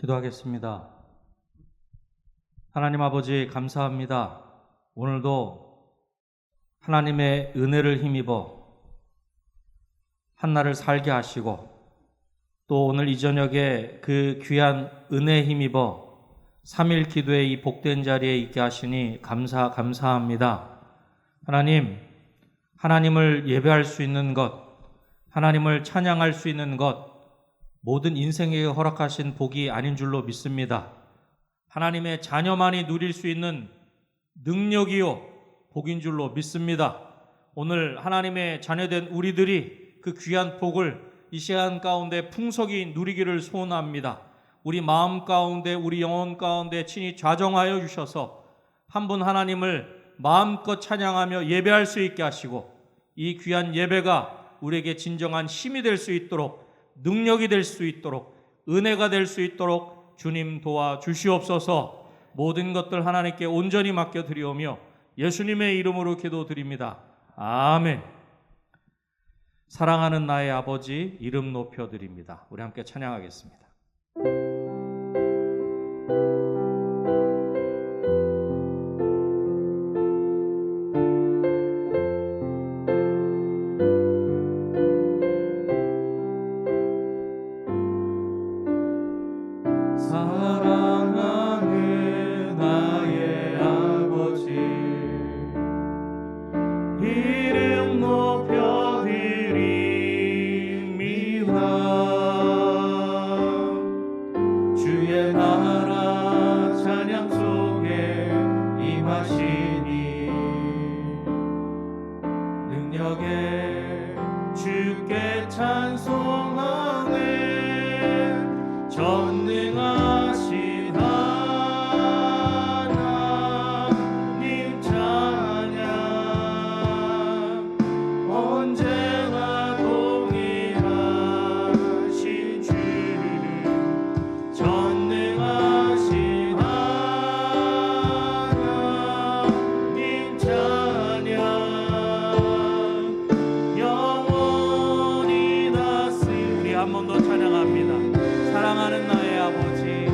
기도하겠습니다. 하나님 아버지 감사합니다. 오늘도 하나님의 은혜를 힘입어 한날을 살게 하시고 또 오늘 이 저녁에 그 귀한 은혜에 힘입어 3일 기도의 이 복된 자리에 있게 하시니 감사합니다. 하나님, 하나님을 예배할 수 있는 것, 하나님을 찬양할 수 있는 것, 모든 인생에게 허락하신 복이 아닌 줄로 믿습니다. 하나님의 자녀만이 누릴 수 있는 능력이요 복인 줄로 믿습니다. 오늘 하나님의 자녀된 우리들이 그 귀한 복을 이 시간 가운데 풍성히 누리기를 소원합니다. 우리 마음 가운데 우리 영혼 가운데 친히 좌정하여 주셔서 한 분 하나님을 마음껏 찬양하며 예배할 수 있게 하시고 이 귀한 예배가 우리에게 진정한 힘이 될 수 있도록, 능력이 될 수 있도록, 은혜가 될 수 있도록 주님 도와주시옵소서. 모든 것들 하나님께 온전히 맡겨드리오며 예수님의 이름으로 기도드립니다. 아멘. 사랑하는 나의 아버지 이름 높여드립니다. 우리 함께 찬양하겠습니다. 사랑하는 나의 아버지 이름 높여드립니다. 주의 나라 찬양 속에 임하시니 능력에 주께 찬송하네. 전능하신 하나님 찬양 언제나 동일하신 주. 전능하신 하나님 찬양 영원히 다스리. 우리 한 번 더 찬양합니다. 사랑하는 나의 아버지,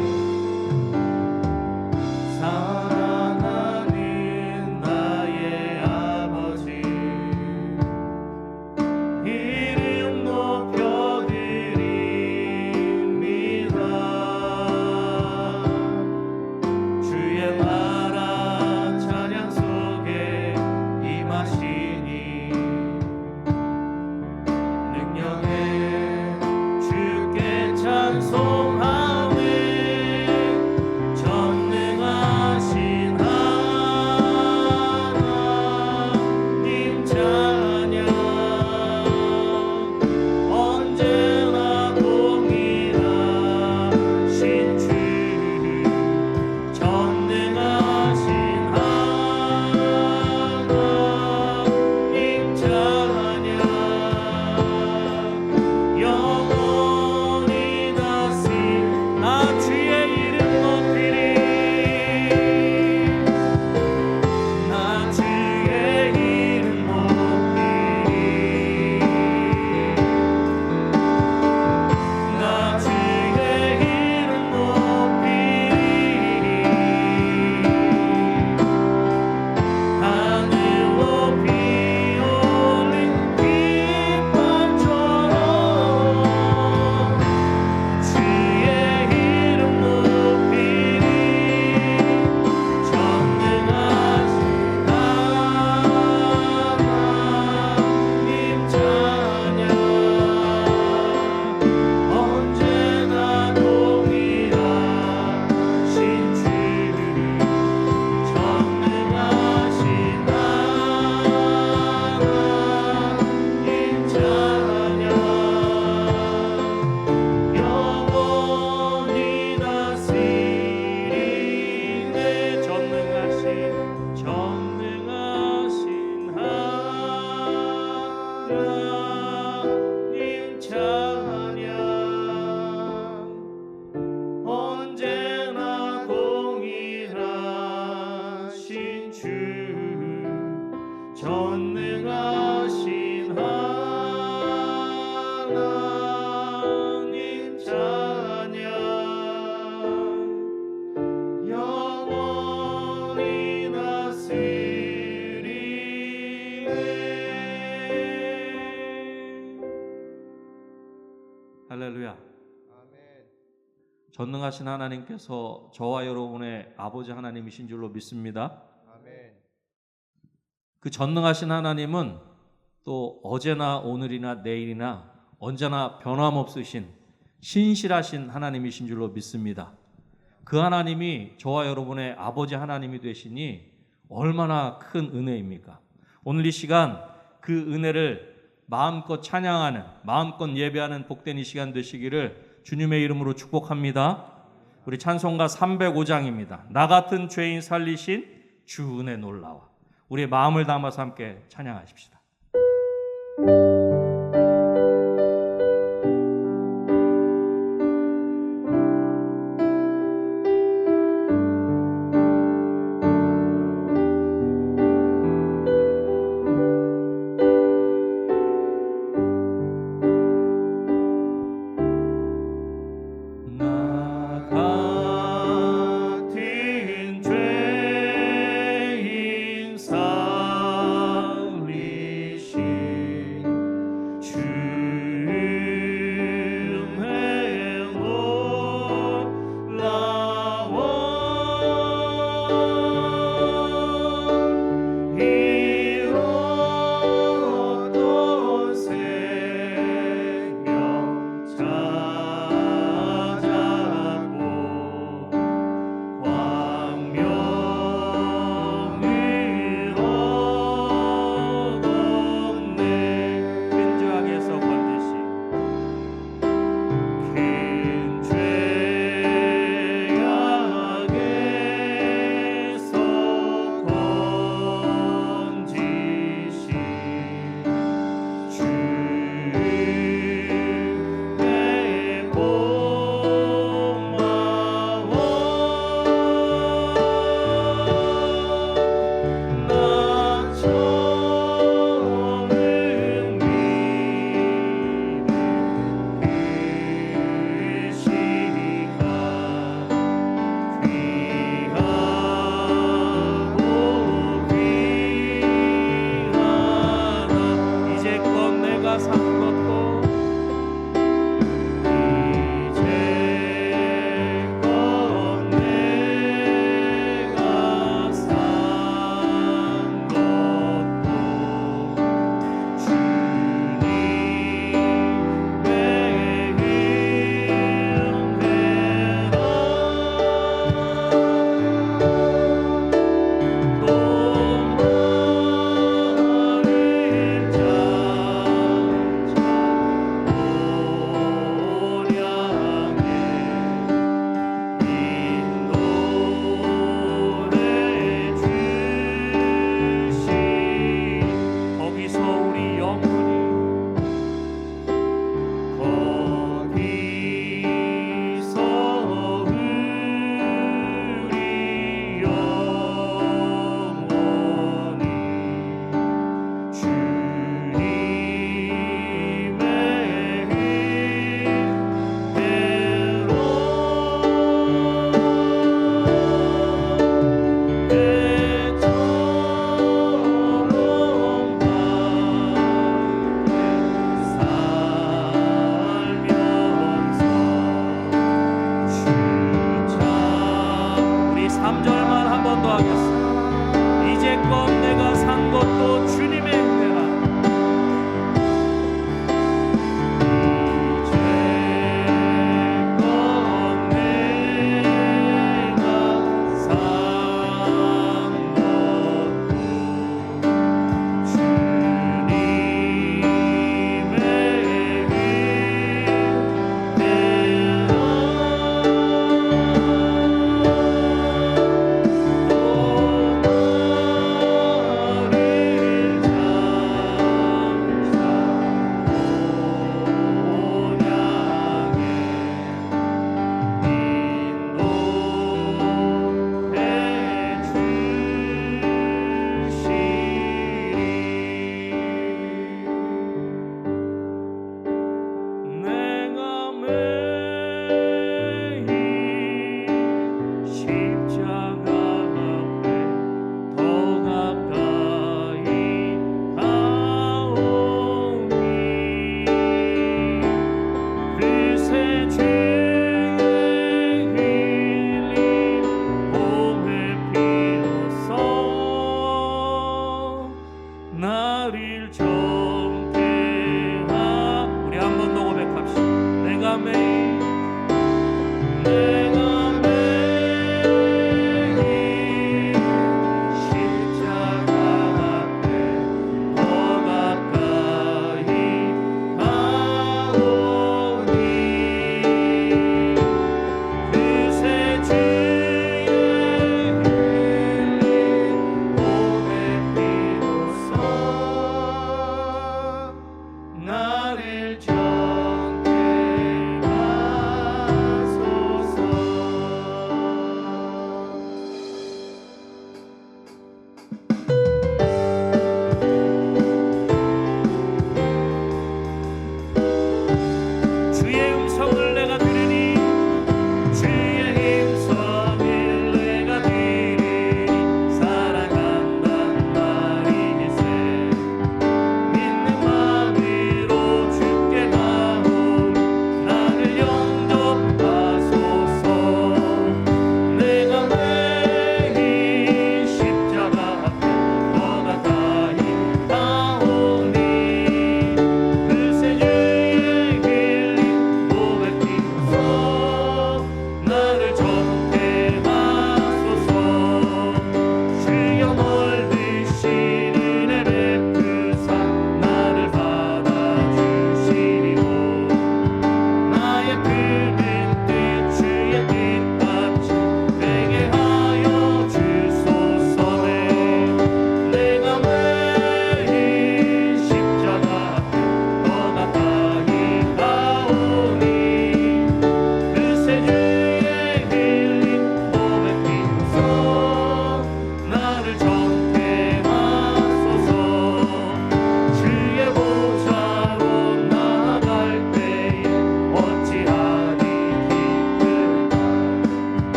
사랑하는 나의 아버지 이름 높여드립니다. 주의 나라 찬양 속에 임하시니 능력에 주께 찬송하네. 전능하신 하나님 찬양 언제나 동일하신 주. 전능하신 하나님 찬양 영원히 다스리. 전능하신 하나님께서 저와 여러분의 아버지 하나님이신 줄로 믿습니다. 아멘. 그 전능하신 하나님은 또 어제나 오늘이나 내일이나 언제나 변함없으신 신실하신 하나님이신 줄로 믿습니다. 그 하나님이 저와 여러분의 아버지 하나님이 되시니 얼마나 큰 은혜입니까? 오늘 이 시간 그 은혜를 마음껏 찬양하는, 마음껏 예배하는 복된 이 시간 되시기를 주님의 이름으로 축복합니다. 우리 찬송가 305장입니다. 나 같은 죄인 살리신 주 은혜 놀라워. 우리의 마음을 담아서 함께 찬양하십시다.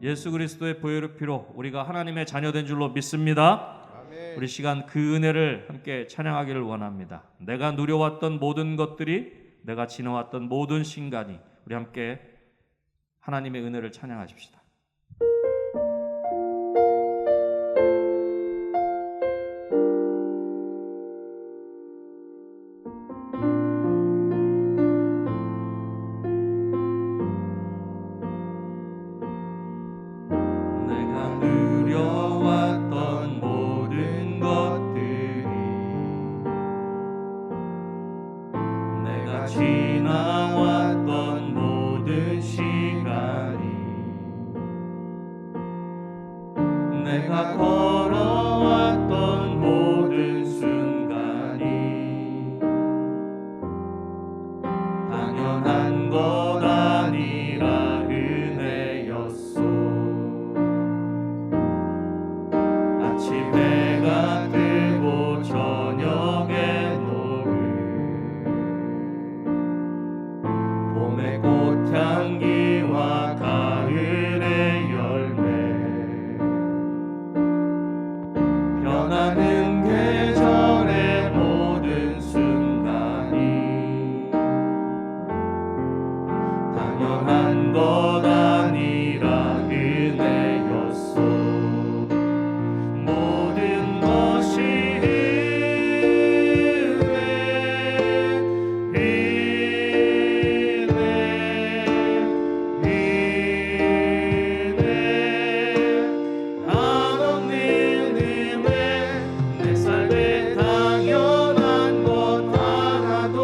예수 그리스도의 보혈의 피로 우리가 하나님의 자녀된 줄로 믿습니다. 아멘. 우리 시간 그 은혜를 함께 찬양하기를 원합니다. 내가 누려왔던 모든 것들이, 내가 지나왔던 모든 순간이, 우리 함께 하나님의 은혜를 찬양하십시다. 내가 누려왔던 모든 것들이, 내가 지나왔던 모든 시간이, 내가 걸어왔던 모든 순간이 당연한 것 아니라 은혜였소. 아침 해가 뜨고 저녁에 녹음, 봄의 꽃향기와 가을의 열매, 변하는 계절의 모든 순간이 당연한 것 아니라 은혜였소. 모든 것이 은혜 한없는 은혜, 내 삶에 당연한 것 하나도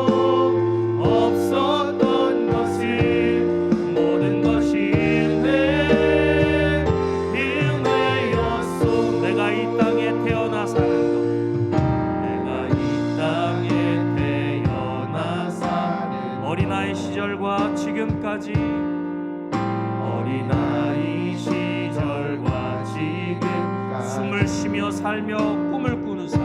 없었던 것을, 모든 것이 은혜였소. 내가 이 땅에 태어나 사는 것, 내가 이 땅에 태어나 사는 어린아이 시절과 지금까지, 어린아이 시절과 지금까지 숨을 쉬며 살며 꿈을 꾸는 삶,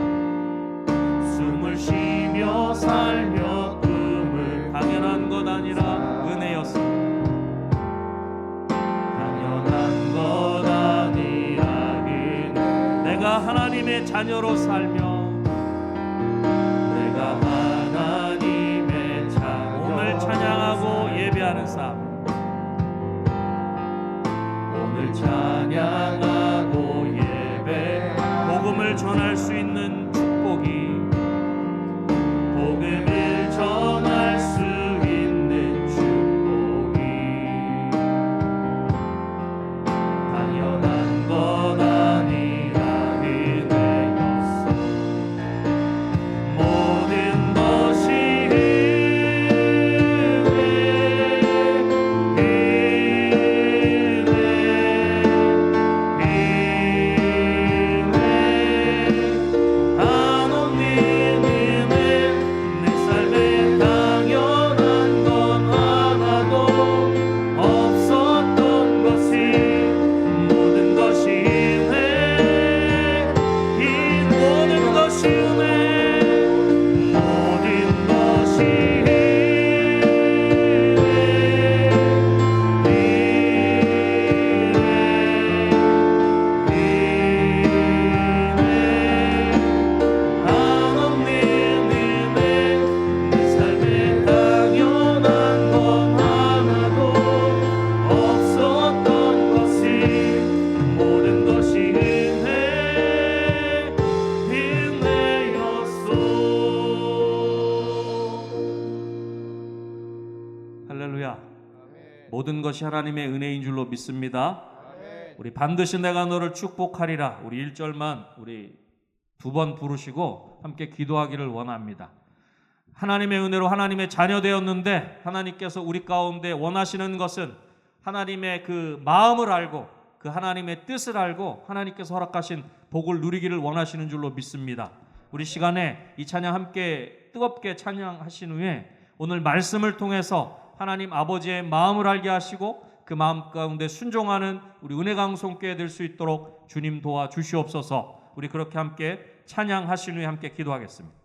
숨을 쉬며 살며 꿈을 당연한 것 아니라 은혜였습니다. 당연한 것 아니라 은혜. 내가 하나님의 자녀로 살며, 내가 하나님의 자녀, 오늘 찬양하고 예배하는 삶, 오늘 찬양하고 예배하고 복음을 전할 수 있는 축복이, 복음을 전할 수 있는 축복이 당연한 것 아니라 은혜였어. 모든 것이 한없는 은혜, 내 삶에 당연한 것 하나도 없었던 것을, 모든 것이 은혜, 이 모든 것이 은혜, 모든 것이 한없는 은혜, 내 삶에 당연한 것 하나도 없었던 것을, 모든 것이 은혜였소. 할렐루야. 모든 것이 하나님의 은혜인 줄로 믿습니다. 아멘. 우리 반드시 내가 너를 축복하리라, 우리 1절만 우리 두 번 부르시고 함께 기도하기를 원합니다. 하나님의 은혜로 하나님의 자녀 되었는데, 하나님께서 우리 가운데 원하시는 것은 하나님의 그 마음을 알고, 그 하나님의 뜻을 알고 하나님께서 허락하신 복을 누리기를 원하시는 줄로 믿습니다. 우리 시간에 이 찬양 함께 뜨겁게 찬양하신 후에 오늘 말씀을 통해서 하나님 아버지의 마음을 알게 하시고 그 마음 가운데 순종하는 우리 은혜강송교회 될 수 있도록 주님 도와주시옵소서. 우리 그렇게 함께 찬양하신 후에 함께 기도하겠습니다.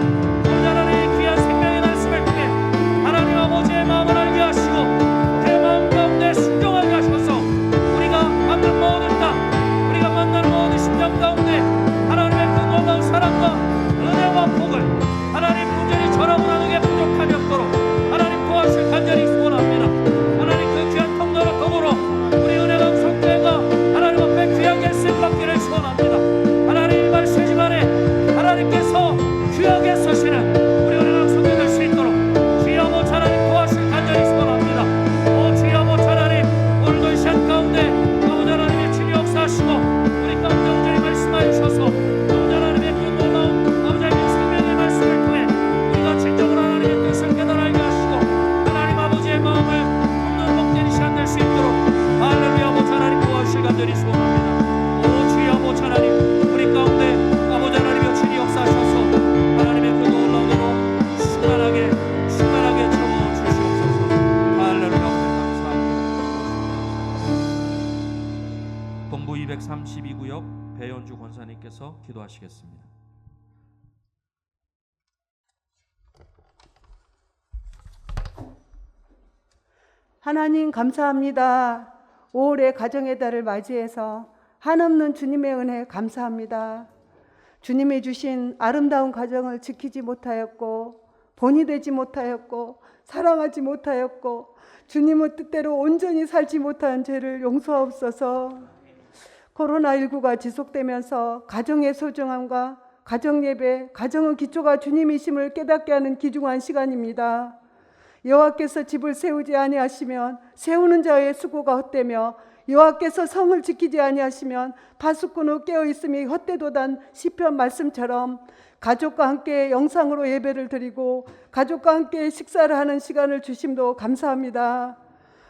아버지 하나님 귀한 생명의 말씀을 통해 하나님 아버지의 마음을 알게 하시고 그 마음 가운데 순종하게 하셔서 우리가 만난 모든 땅, 우리가 만나는 모든 심령 가운데 하나님의 그 놀라운 사랑과 은혜와 복을 하나님 온전히 전하고 나누게 부족함이 없도록 하나님 도와주실 간절히 소원합니다. 하나님 그 귀한 통로로 더불어 우리 은혜강 성교회가 하나님 앞에 귀하게 쓰임받기를 소원합니다. 하나님 말씀 집안에 하나님께서 귀하게 서시는 우리 은혜강 성교회 될 수 있도록 주의 아버지 하나님 도와주실 간절히 소원합니다. 오 주의 아버지 하나님 오늘도 이 시간 가운데 아버지 하나님의 주님 역사하시고 우리 가운데 온전히 말씀하여 주셔서 아버지 하나님의 그 놀라운 아버지 하나님의 생명의 말씀을 통해 우리가 진정으로 하나님의 뜻을 깨달아게 하시고 하나님 아버지의 마음을 품는 복된 이 시간 될 수 있도록 할렐루야 아버지 하나님 도와주실 간절히 소원합니다. 오 주의 아버지 하나님 우리 가운데 아버지 하나님의 주님 역사하셔서 하나님의 그 놀라운 은혜로 충만하게 채워 주시옵소서. 할렐루야 감사합니다. 동부 232구역 배연주 권사님께서 기도하시겠습니다. 하나님 감사합니다. 5월의 가정의 달을 맞이해서 한없는 주님의 은혜 감사합니다. 주님이 주신 아름다운 가정을 지키지 못하였고 본이 되지 못하였고 사랑하지 못하였고 주님의 뜻대로 온전히 살지 못한 죄를 용서하옵소서. 코로나19가 지속되면서 가정의 소중함과 가정예배, 가정의 기초가 주님이심을 깨닫게 하는 귀중한 시간입니다. 여호와께서 집을 세우지 아니하시면 세우는 자의 수고가 헛되며 여호와께서 성을 지키지 아니하시면 파수꾼의 깨어있음이 헛되도단 시편 말씀처럼 가족과 함께 영상으로 예배를 드리고 가족과 함께 식사를 하는 시간을 주심도 감사합니다.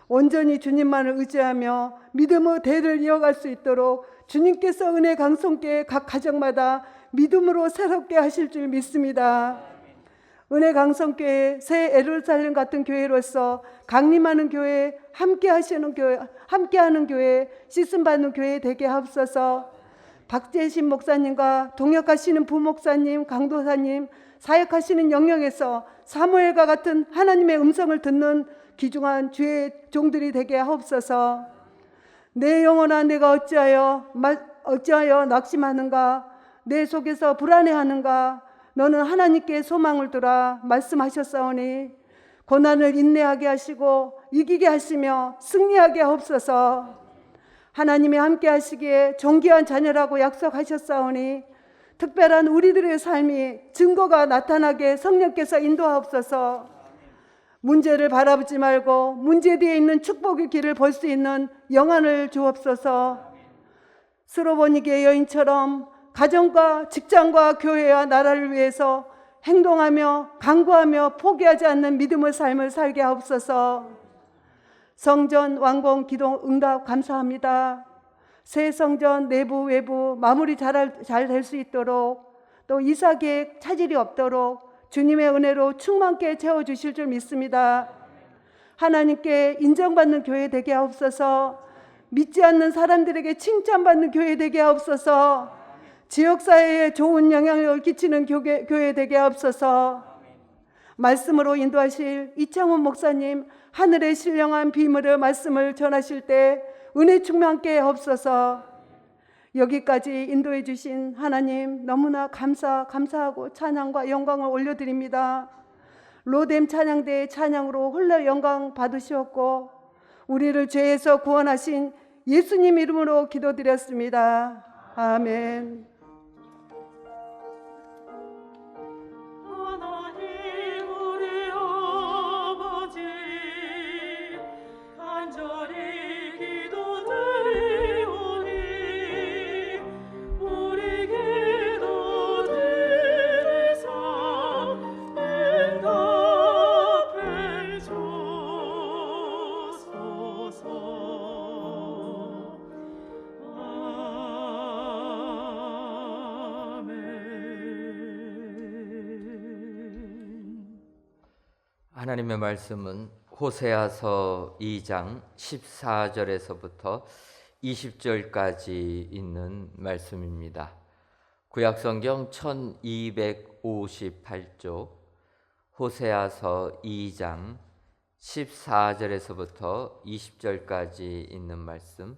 온전히 주님만을 의지하며 믿음의 대를 이어갈 수 있도록 주님께서 은혜 강성교회 각 가정마다 믿음으로 새롭게 하실 줄 믿습니다. 은혜 강성교회 새 예루살렘 같은 교회로서 강림하는 교회, 함께하시는 교회, 함께하는 교회, 씻음받는 교회 되게 하옵소서. 박재신 목사님과 동역하시는 부목사님, 강도사님, 사역하시는 영역에서 사무엘과 같은 하나님의 음성을 듣는 귀중한 주의 종들이 되게 하옵소서. 내 영혼아 내가 어찌하여 낙심하는가? 내 속에서 불안해하는가? 너는 하나님께 소망을 두라 말씀하셨사오니 고난을 인내하게 하시고 이기게 하시며 승리하게 하옵소서. 하나님이 함께 하시기에 존귀한 자녀라고 약속하셨사오니 특별한 우리들의 삶이 증거가 나타나게 성령께서 인도하옵소서. 문제를 바라보지 말고 문제 뒤에 있는 축복의 길을 볼 수 있는 영안을 주옵소서. 스로보니게 여인처럼 가정과 직장과 교회와 나라를 위해서 행동하며 강구하며 포기하지 않는 믿음의 삶을 살게 하옵소서. 성전 완공 기도 응답 감사합니다. 새 성전 내부 외부 마무리 잘 될 수 있도록 또 이사 계획 차질이 없도록 주님의 은혜로 충만케 채워주실 줄 믿습니다. 하나님께 인정받는 교회 되게 하옵소서. 믿지 않는 사람들에게 칭찬받는 교회 되게 하옵소서. 지역사회에 좋은 영향력을 끼치는 교회 되게 하옵소서. 말씀으로 인도하실 이창훈 목사님 하늘의 신령한 비밀의 말씀을 전하실 때 은혜 충만케 하옵소서. 여기까지 인도해 주신 하나님 너무나 감사하고 찬양과 영광을 올려드립니다. 로뎀 찬양대의 찬양으로 홀로 영광 받으시었고 우리를 죄에서 구원하신 예수님 이름으로 기도드렸습니다. 아멘. 하나님의 말씀은 호세아서 2장 14절에서부터 20절까지 있는 말씀입니다. 구약성경 1250 제58조 호세아서 2장 14절에서부터 20절까지 있는 말씀,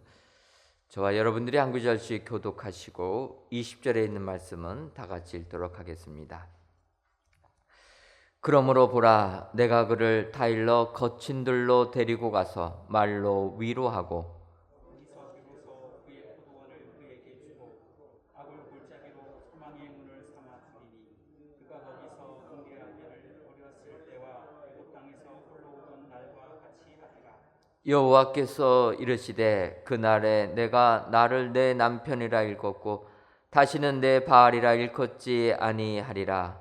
저와 여러분들이 한 구절씩 교독하시고 20절에 있는 말씀은 다 같이 읽도록 하겠습니다. 그러므로 보라, 내가 그를 타일러 거친 들로 데리고 가서 말로 위로하고 여호와께서 이르시되 그날에 내가 나를 내 남편이라 일컫고 다시는 내 바알이라 일컫지 아니하리라.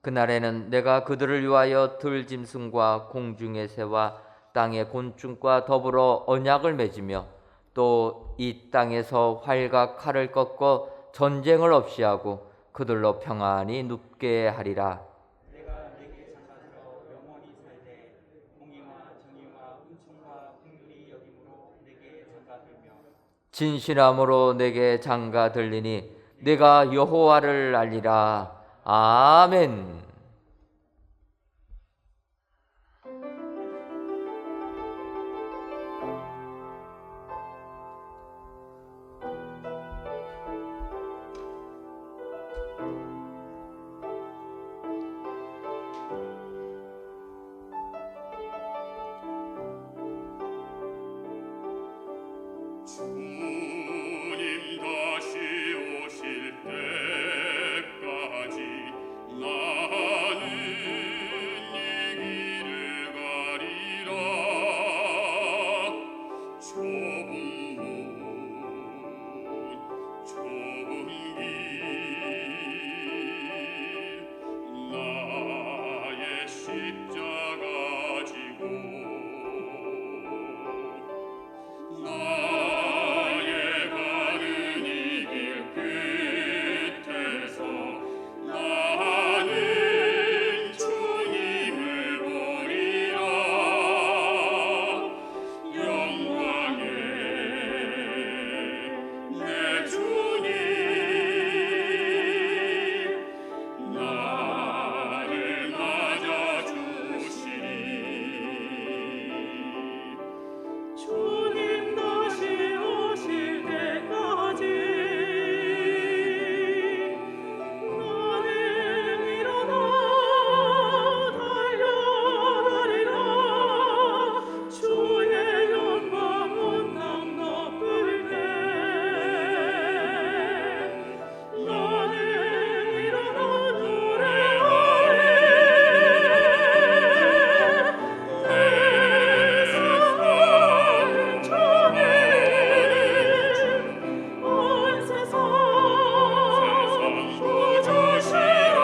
그날에는 내가 그들을 위하여 들짐승과 공중의 새와 땅의 곤충과 더불어 언약을 맺으며 또 이 땅에서 활과 칼을 꺾어 전쟁을 없이 하고 그들로 평안히 눕게 하리라. 내가 내게 장가들어 영원히 살되 공의와 정의와 은총과 긍휼이 여김으로 내게 장가들며 진실함으로 내게 장가들리니 내가 여호와를 알리라. 아멘. 주님 다시 오실 때까지 나는 이 길을 가리라. 좁은 문, 좁은 길, 나의 십자가 지고 나의 가는 이 길 끝에서 나는 주님을 보리라. 영광의 내 주님 나를 맞아주시리. 주님 다시 오실 때까지 나는 일어나 달려가리라. 주의 영광 온 땅 덮을 때 나는 일어나 노래하리. 내 세상 주님 온 세상 구주시라.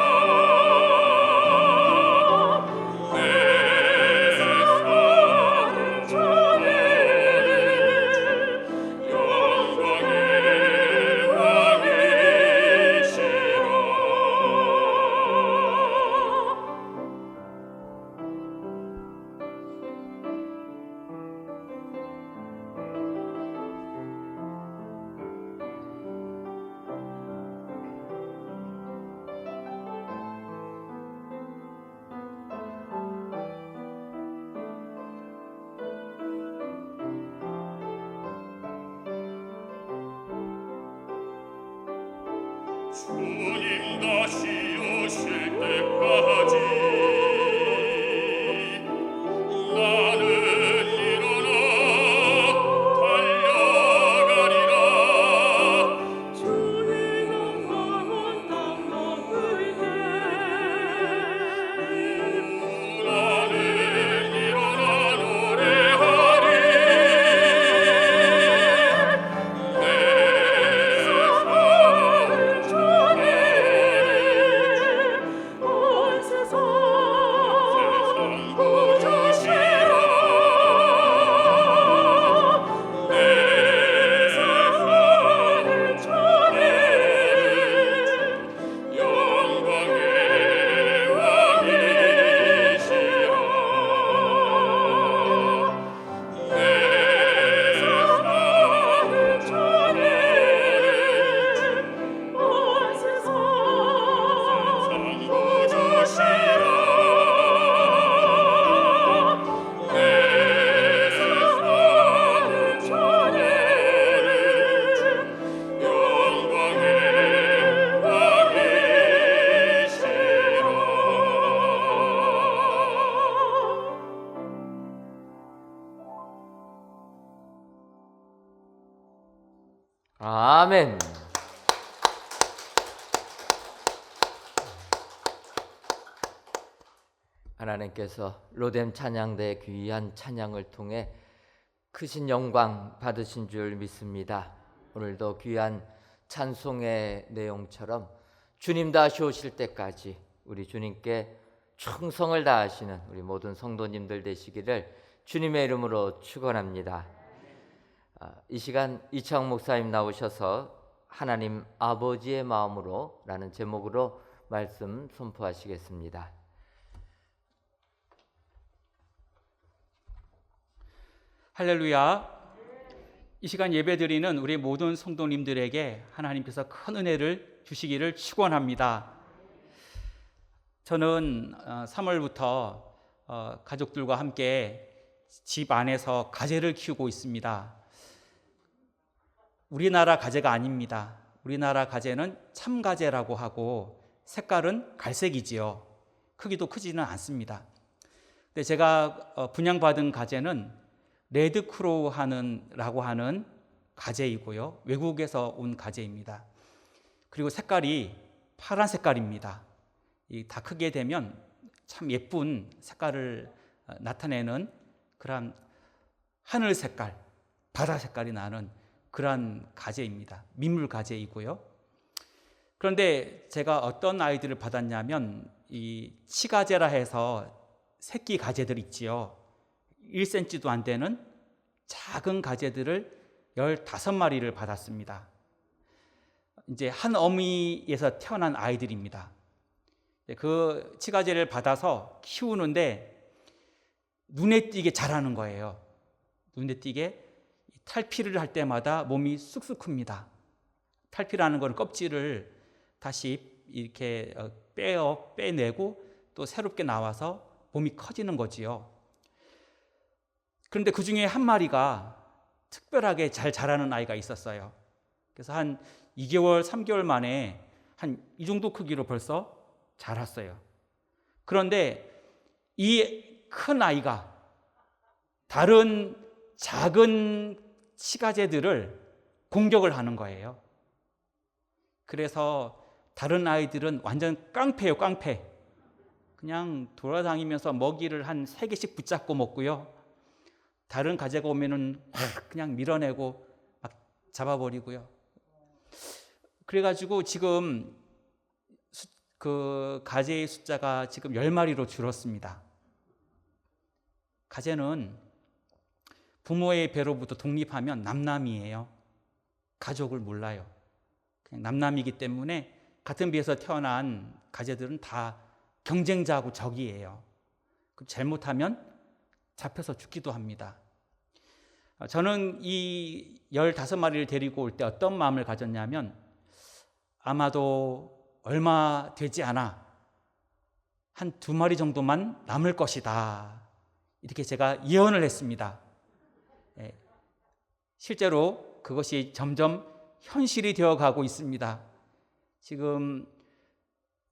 내 세상 주님 영광의 왕이시라. 주님 다시 오실 때까지 나는 일어나 달려가리라. 주의 영광 온 땅 덮을 때 나는 일어나 노래하리. 내 세상 주님 온 세상 아멘. 하나님께서 로뎀 찬양대 귀한 찬양을 통해 크신 영광 받으신 줄 믿습니다. 오늘도 귀한 찬송의 내용처럼 주님 다시 오실 때까지 우리 주님께 충성을 다하시는 우리 모든 성도님들 되시기를 주님의 이름으로 축원합니다. 이 시간 이창 목사님 나오셔서 하나님 아버지의 마음으로 라는 제목으로 말씀 선포하시겠습니다. 할렐루야. 이 시간 예배드리는 우리 모든 성도님들에게 하나님께서 큰 은혜를 주시기를 축원합니다. 저는 3월부터 가족들과 함께 집 안에서 가재를 키우고 있습니다. 우리나라 가재가 아닙니다. 우리나라 가재는 참가재라고 하고 색깔은 갈색이지요. 크기도 크지는 않습니다. 근데 제가 분양받은 가재는 레드크로우 라고 하는 가재이고요. 외국에서 온 가재입니다. 그리고 색깔이 파란 색깔입니다. 다 크게 되면 참 예쁜 색깔을 나타내는 그런 하늘 색깔, 바다 색깔이 나는 그런 가재입니다. 민물 가재이고요. 그런데 제가 어떤 아이들을 받았냐면 이 치가재라 해서 새끼 가재들 있지요. 1cm도 안 되는 작은 가재들을 15마리를 받았습니다. 이제 한 어미에서 태어난 아이들입니다. 그 치가재를 받아서 키우는데 눈에 띄게 자라는 거예요. 눈에 띄게 탈피를 할 때마다 몸이 쑥쑥 큽니다. 탈피라는 건 껍질을 다시 이렇게 빼내고 또 새롭게 나와서 몸이 커지는 거지요. 그런데 그 중에 한 마리가 특별하게 잘 자라는 아이가 있었어요. 그래서 한 2개월, 3개월 만에 한 이 정도 크기로 벌써 자랐어요. 그런데 이 큰 아이가 다른 작은 치가재들을 공격을 하는 거예요. 그래서 다른 아이들은 완전 깡패예요, 깡패. 그냥 돌아다니면서 먹이를 한 3개씩 붙잡고 먹고요. 다른 가재가 오면은 그냥 밀어내고 막 잡아버리고요. 그래가지고 지금 그 가재의 숫자가 지금 10마리로 줄었습니다. 가재는 부모의 배로부터 독립하면 남남이에요. 가족을 몰라요. 그냥 남남이기 때문에 같은 비에서 태어난 가재들은 다 경쟁자하고 적이에요. 잘못하면 잡혀서 죽기도 합니다. 저는 이 15마리를 데리고 올 때 어떤 마음을 가졌냐면 아마도 얼마 되지 않아 한 2마리 정도만 남을 것이다. 이렇게 제가 예언을 했습니다. 실제로 그것이 점점 현실이 되어가고 있습니다. 지금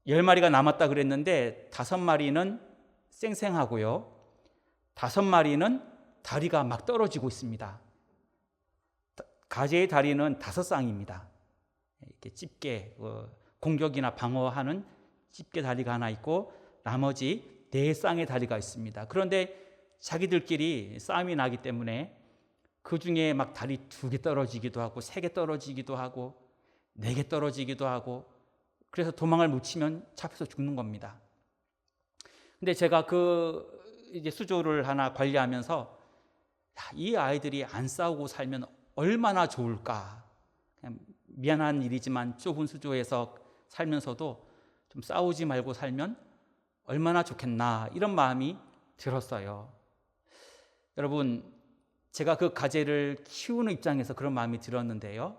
10마리가 남았다 그랬는데 5마리는 쌩쌩하고요. 5마리는 다리가 막 떨어지고 있습니다. 가재의 다리는 5쌍입니다. 이렇게 집게, 공격이나 방어하는 집게 다리가 하나 있고 나머지 4쌍의 다리가 있습니다. 그런데 자기들끼리 싸움이 나기 때문에 그 중에 막 다리 2개 떨어지기도 하고 3개 떨어지기도 하고 4개 떨어지기도 하고 그래서 도망을 못 치면 잡혀서 죽는 겁니다. 근데 제가 이제 수조를 하나 관리하면서 이 아이들이 안 싸우고 살면 얼마나 좋을까. 그냥 미안한 일이지만 좁은 수조에서 살면서도 좀 싸우지 말고 살면 얼마나 좋겠나 이런 마음이 들었어요. 여러분, 제가 그 가재를 키우는 입장에서 그런 마음이 들었는데요.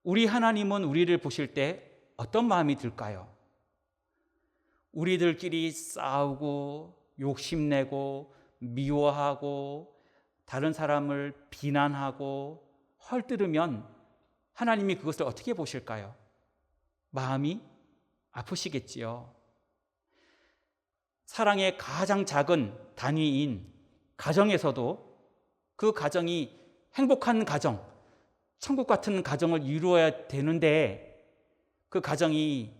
우리 하나님은 우리를 보실 때 어떤 마음이 들까요? 우리들끼리 싸우고 욕심내고 미워하고 다른 사람을 비난하고 헐뜯으면 하나님이 그것을 어떻게 보실까요? 마음이 아프시겠지요. 사랑의 가장 작은 단위인 가정에서도 그 가정이 행복한 가정, 천국 같은 가정을 이루어야 되는데 그 가정이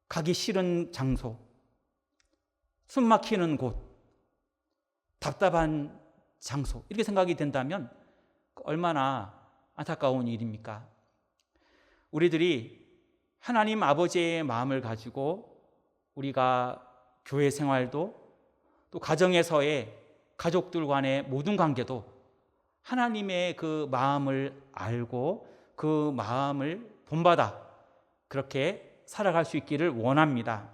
가기 싫은 장소, 숨 막히는 곳, 답답한 장소 이렇게 생각이 된다면 얼마나 안타까운 일입니까? 우리들이 하나님 아버지의 마음을 가지고 우리가 교회 생활도 또 가정에서의 가족들 간의 모든 관계도 하나님의 그 마음을 알고 그 마음을 본받아 그렇게 살아갈 수 있기를 원합니다.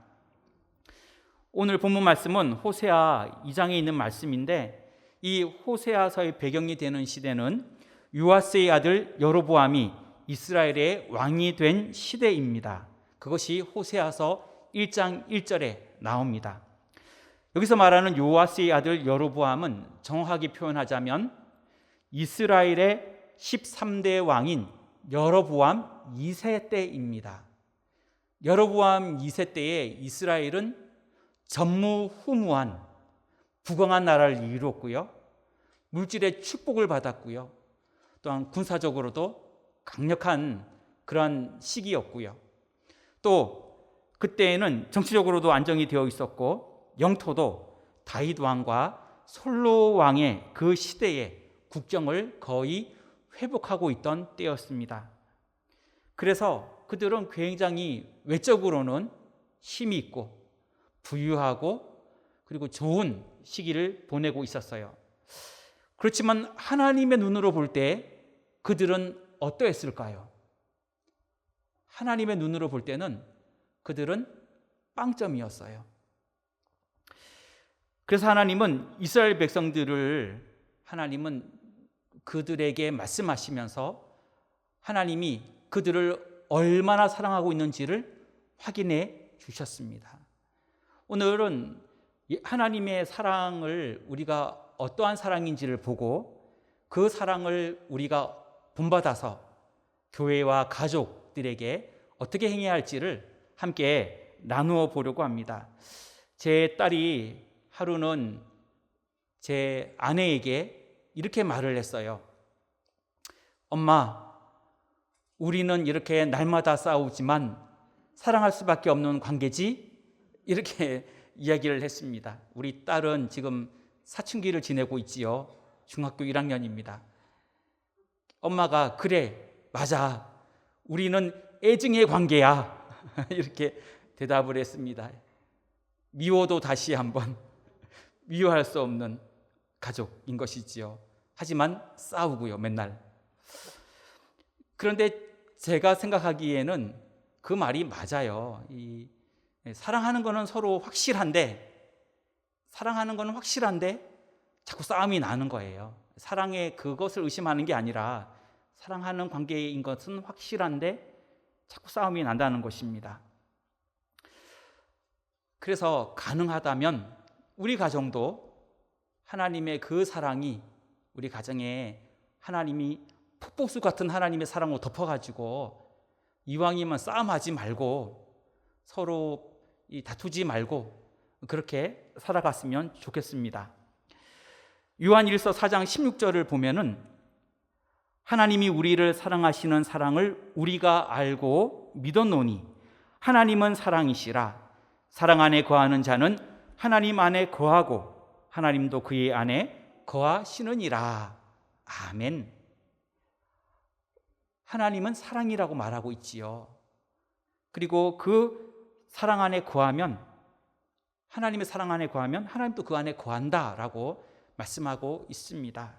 오늘 본문 말씀은 호세아 2장에 있는 말씀인데 이 호세아서의 배경이 되는 시대는 요아스의 아들 여로보암이 이스라엘의 왕이 된 시대입니다. 그것이 호세아서 1장 1절에 나옵니다. 여기서 말하는 요아스의 아들 여로보암은 정확하게 표현하자면 이스라엘의 13대 왕인 여로보암 2세 때입니다. 여로보암 2세 때에 이스라엘은 전무후무한 부강한 나라를 이루었고요. 물질의 축복을 받았고요. 또한 군사적으로도 강력한 그런 시기였고요. 또 그때에는 정치적으로도 안정이 되어 있었고 영토도 다윗 왕과 솔로 왕의 그 시대에 국정을 거의 회복하고 있던 때였습니다. 그래서 그들은 굉장히 외적으로는 힘이 있고 부유하고 그리고 좋은 시기를 보내고 있었어요. 그렇지만 하나님의 눈으로 볼 때 그들은 어떠했을까요? 하나님의 눈으로 볼 때는 그들은 빵점이었어요. 그래서 하나님은 이스라엘 백성들을 그들에게 말씀하시면서 하나님이 그들을 얼마나 사랑하고 있는지를 확인해 주셨습니다. 오늘은 하나님의 사랑을 우리가 어떠한 사랑인지를 보고 그 사랑을 우리가 본받아서 교회와 가족들에게 어떻게 행해야 할지를 함께 나누어 보려고 합니다. 제 딸이 하루는 제 아내에게 이렇게 말을 했어요. 엄마, 우리는 이렇게 날마다 싸우지만 사랑할 수밖에 없는 관계지? 이렇게 이야기를 했습니다. 우리 딸은 지금 사춘기를 지내고 있지요. 중학교 1학년입니다. 엄마가 그래, 맞아. 우리는 애증의 관계야. 이렇게 대답을 했습니다. 미워도 다시 한번 미워할 수 없는 가족인 것이지요. 하지만 싸우고요, 맨날. 그런데 제가 생각하기에는 그 말이 맞아요. 사랑하는 거는 서로 사랑하는 거는 확실한데 자꾸 싸움이 나는 거예요. 사랑에 그것을 의심하는 게 아니라 사랑하는 관계인 것은 확실한데 자꾸 싸움이 난다는 것입니다. 그래서 가능하다면 우리 가정도 하나님의 그 사랑이 우리 가정에 하나님이 폭포수 같은 하나님의 사랑으로 덮어가지고 이왕이면 싸움하지 말고 서로 다투지 말고 그렇게 살아갔으면 좋겠습니다. 요한일서 4장 16절을 보면은 하나님이 우리를 사랑하시는 사랑을 우리가 알고 믿었노니 하나님은 사랑이시라. 사랑 안에 거하는 자는 하나님 안에 거하고 하나님도 그의 안에 거하시느니라. 아멘. 하나님은 사랑이라고 말하고 있지요. 그리고 그 사랑 안에 거하면, 하나님의 사랑 안에 거하면 하나님도 그 안에 거한다라고 말씀하고 있습니다.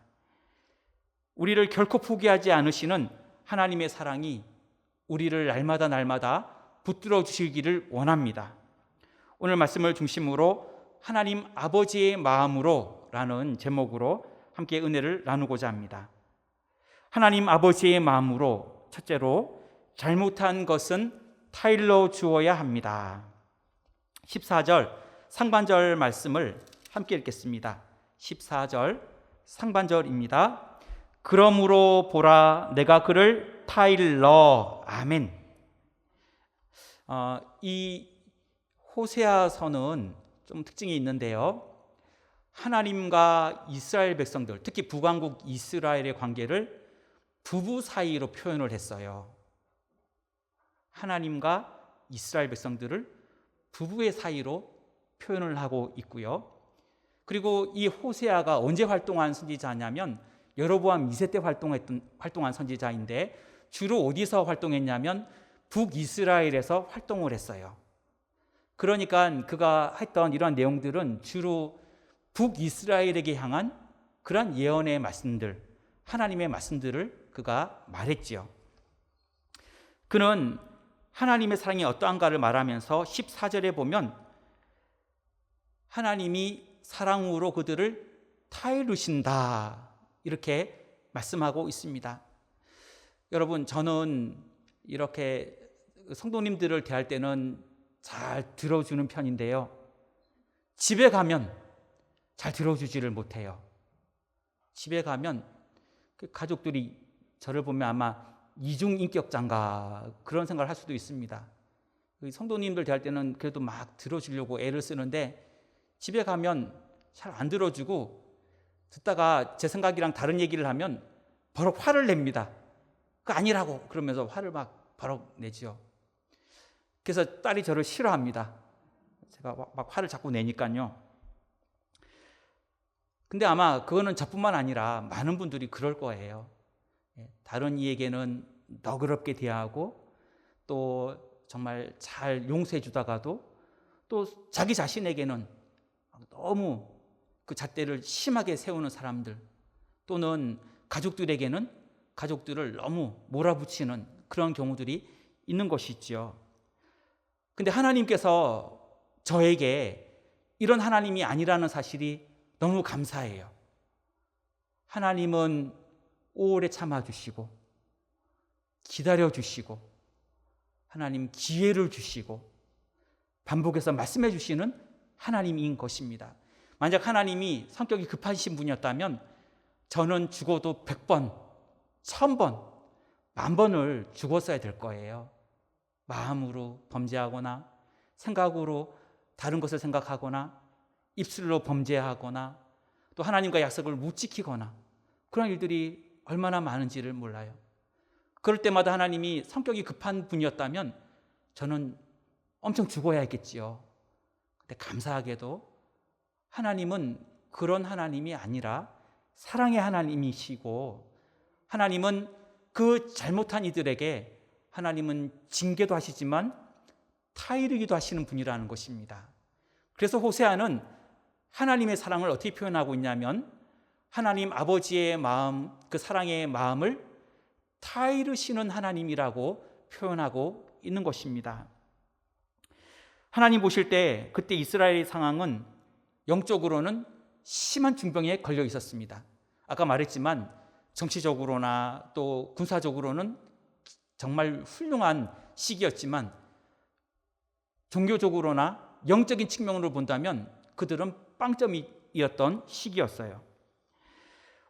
우리를 결코 포기하지 않으시는 하나님의 사랑이 우리를 날마다 붙들어 주시기를 원합니다. 오늘 말씀을 중심으로 하나님 아버지의 마음으로 라는 제목으로 함께 은혜를 나누고자 합니다. 하나님 아버지의 마음으로, 첫째로 잘못한 것은 타일러 주어야 합니다. 14절 상반절 말씀을 함께 읽겠습니다. 14절 상반절입니다. 그러므로 보라, 내가 그를 타일러. 아멘. 이 호세아서는 좀 특징이 있는데요. 하나님과 이스라엘 백성들, 특히 북왕국 이스라엘의 관계를 부부 사이로 표현을 했어요. 하나님과 이스라엘 백성들을 부부의 사이로 표현을 하고 있고요. 그리고 이 호세아가 언제 활동한 선지자냐면 여로보암 2세 때 활동한 선지자인데 주로 어디서 활동했냐면 북이스라엘에서 활동을 했어요. 그러니까 그가 했던 이러한 내용들은 주로 북이스라엘에게 향한 그러한 예언의 말씀들, 하나님의 말씀들을 그가 말했지요. 그는 하나님의 사랑이 어떠한가를 말하면서 14절에 보면 하나님이 사랑으로 그들을 타이르신다 이렇게 말씀하고 있습니다. 여러분, 저는 이렇게 성도님들을 대할 때는 잘 들어주는 편인데요. 집에 가면 잘 들어주지를 못해요. 집에 가면 가족들이 저를 보면 아마 이중인격자인가 그런 생각을 할 수도 있습니다. 성도님들 대할 때는 그래도 막 들어주려고 애를 쓰는데 집에 가면 잘 안 들어주고 듣다가 제 생각이랑 다른 얘기를 하면 바로 화를 냅니다. 그거 아니라고 그러면서 화를 막 바로 내지요. 그래서 딸이 저를 싫어합니다. 제가 막 화를 자꾸 내니까요. 근데 아마 그거는 저뿐만 아니라 많은 분들이 그럴 거예요. 다른 이에게는 너그럽게 대하고 또 정말 잘 용서해 주다가도 또 자기 자신에게는 너무 그 잣대를 심하게 세우는 사람들, 또는 가족들에게는 가족들을 너무 몰아붙이는 그런 경우들이 있는 것이지요. 근데 하나님께서 저에게 이런 하나님이 아니라는 사실이 너무 감사해요. 하나님은 오래 참아주시고 기다려주시고 하나님 기회를 주시고 반복해서 말씀해 주시는 하나님인 것입니다. 만약 하나님이 성격이 급하신 분이었다면 저는 죽어도 100번, 1000번, 10,000번을 죽었어야 될 거예요. 마음으로 범죄하거나 생각으로 다른 것을 생각하거나 입술로 범죄하거나 또 하나님과 약속을 못 지키거나 그런 일들이 얼마나 많은지를 몰라요. 그럴 때마다 하나님이 성격이 급한 분이었다면 저는 엄청 죽어야 했겠지요. 근데 감사하게도 하나님은 그런 하나님이 아니라 사랑의 하나님이시고 하나님은 그 잘못한 이들에게 하나님은 징계도 하시지만 타이르기도 하시는 분이라는 것입니다. 그래서 호세아는 하나님의 사랑을 어떻게 표현하고 있냐면 하나님 아버지의 마음, 그 사랑의 마음을 타이르시는 하나님이라고 표현하고 있는 것입니다. 하나님 보실 때 그때 이스라엘의 상황은 영적으로는 심한 중병에 걸려 있었습니다. 아까 말했지만 정치적으로나 또 군사적으로는 정말 훌륭한 시기였지만 종교적으로나 영적인 측면으로 본다면 그들은 빵점이었던 시기였어요.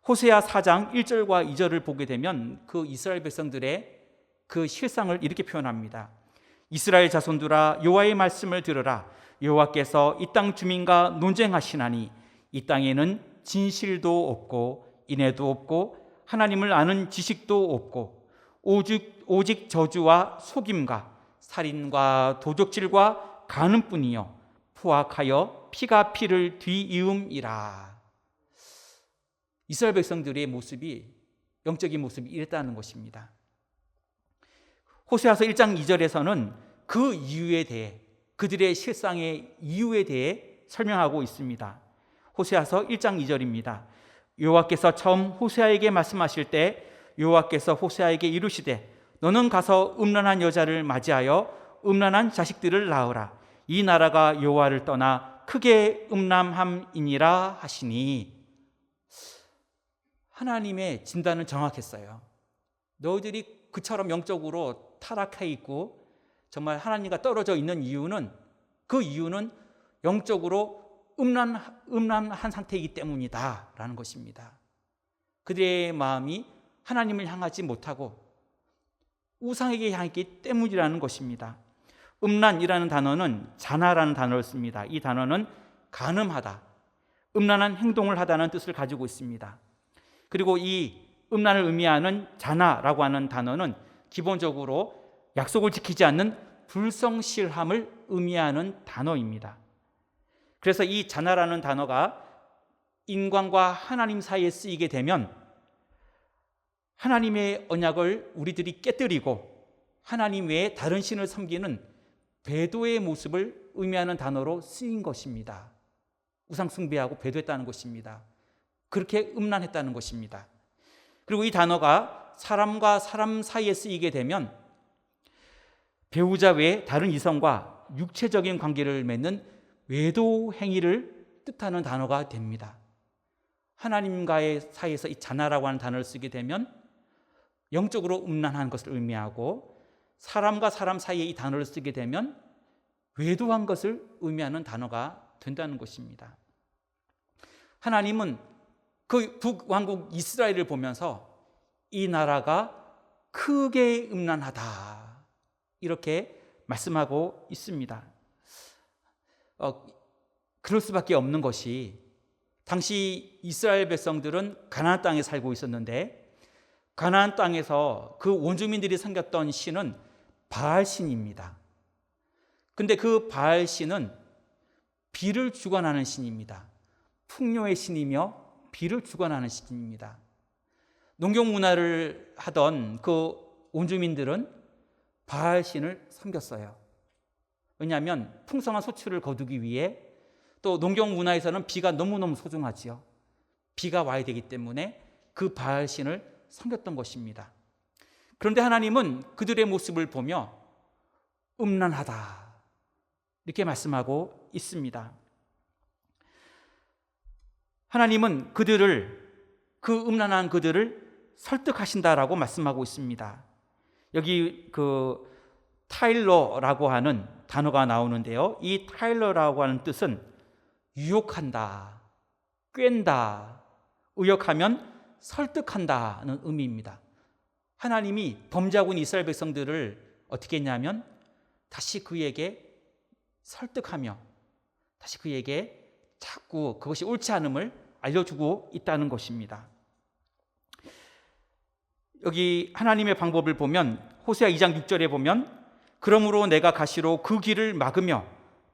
호세아 4장 1절과 2절을 보게 되면 그 이스라엘 백성들의 그 실상을 이렇게 표현합니다. 이스라엘 자손들아 여호와의 말씀을 들으라. 여호와께서 이 땅 주민과 논쟁하시나니 이 땅에는 진실도 없고 인애도 없고 하나님을 아는 지식도 없고 오직 저주와 속임과 살인과 도적질과 간음뿐이요 포악하여 피가 피를 뒤이음이라. 이스라엘 백성들의 모습이 영적인 모습이 이랬다는 것입니다. 호세아서 1장 2절에서는 그 이유에 대해 그들의 실상의 이유에 대해 설명하고 있습니다. 호세아서 1장 2절입니다. 여호와께서 처음 호세아에게 말씀하실 때 여호와께서 호세아에게 이르시되 너는 가서 음란한 여자를 맞이하여 음란한 자식들을 낳으라. 이 나라가 여호와를 떠나 크게 음란함이니라 하시니. 하나님의 진단은 정확했어요. 너희들이 그처럼 영적으로 타락해 있고 정말 하나님과 떨어져 있는 이유는 그 이유는 영적으로 음란한 상태이기 때문이다 라는 것입니다. 그들의 마음이 하나님을 향하지 못하고 우상에게 향했기 때문이라는 것입니다. 음란이라는 단어는 자나라는 단어를 씁니다. 이 단어는 간음하다, 음란한 행동을 하다는 뜻을 가지고 있습니다. 그리고 이 음란을 의미하는 자나라고 하는 단어는 기본적으로 약속을 지키지 않는 불성실함을 의미하는 단어입니다. 그래서 이 자나라는 단어가 인간과 하나님 사이에 쓰이게 되면 하나님의 언약을 우리들이 깨뜨리고 하나님 외에 다른 신을 섬기는 배도의 모습을 의미하는 단어로 쓰인 것입니다. 우상 숭배하고 배도했다는 것입니다. 그렇게 음란했다는 것입니다. 그리고 이 단어가 사람과 사람 사이에 쓰이게 되면 배우자 외에 다른 이성과 육체적인 관계를 맺는 외도 행위를 뜻하는 단어가 됩니다. 하나님과의 사이에서 이 자나라고 하는 단어를 쓰게 되면 영적으로 음란한 것을 의미하고, 사람과 사람 사이에 이 단어를 쓰게 되면 외도한 것을 의미하는 단어가 된다는 것입니다. 하나님은 그 북왕국 이스라엘을 보면서 이 나라가 크게 음란하다 이렇게 말씀하고 있습니다. 그럴 수밖에 없는 것이, 당시 이스라엘 백성들은 가나안 땅에 살고 있었는데 가나안 땅에서 그 원주민들이 섬겼던 신은 바알신입니다. 근데 그 바알신은 비를 주관하는 신입니다. 풍요의 신이며 비를 주관하는 신입니다. 농경 문화를 하던 그 원주민들은 바알신을 섬겼어요. 왜냐하면 풍성한 소출을 거두기 위해, 또 농경 문화에서는 비가 너무너무 소중하지요. 비가 와야 되기 때문에 그 바알신을 섬겼던 것입니다. 그런데 하나님은 그들의 모습을 보며 음란하다 이렇게 말씀하고 있습니다. 하나님은 그 음란한 그들을 설득하신다라고 말씀하고 있습니다. 여기 그 타일러라고 하는 단어가 나오는데요. 이 타일러라고 하는 뜻은 유혹한다, 꿰다, 의역하면 설득한다는 의미입니다. 하나님이 범죄하고 있는 이스라엘 백성들을 어떻게 했냐면 다시 그에게 설득하며 다시 그에게 자꾸 그것이 옳지 않음을 알려주고 있다는 것입니다. 여기 하나님의 방법을 보면 호세아 2장 6절에 보면 그러므로 내가 가시로 그 길을 막으며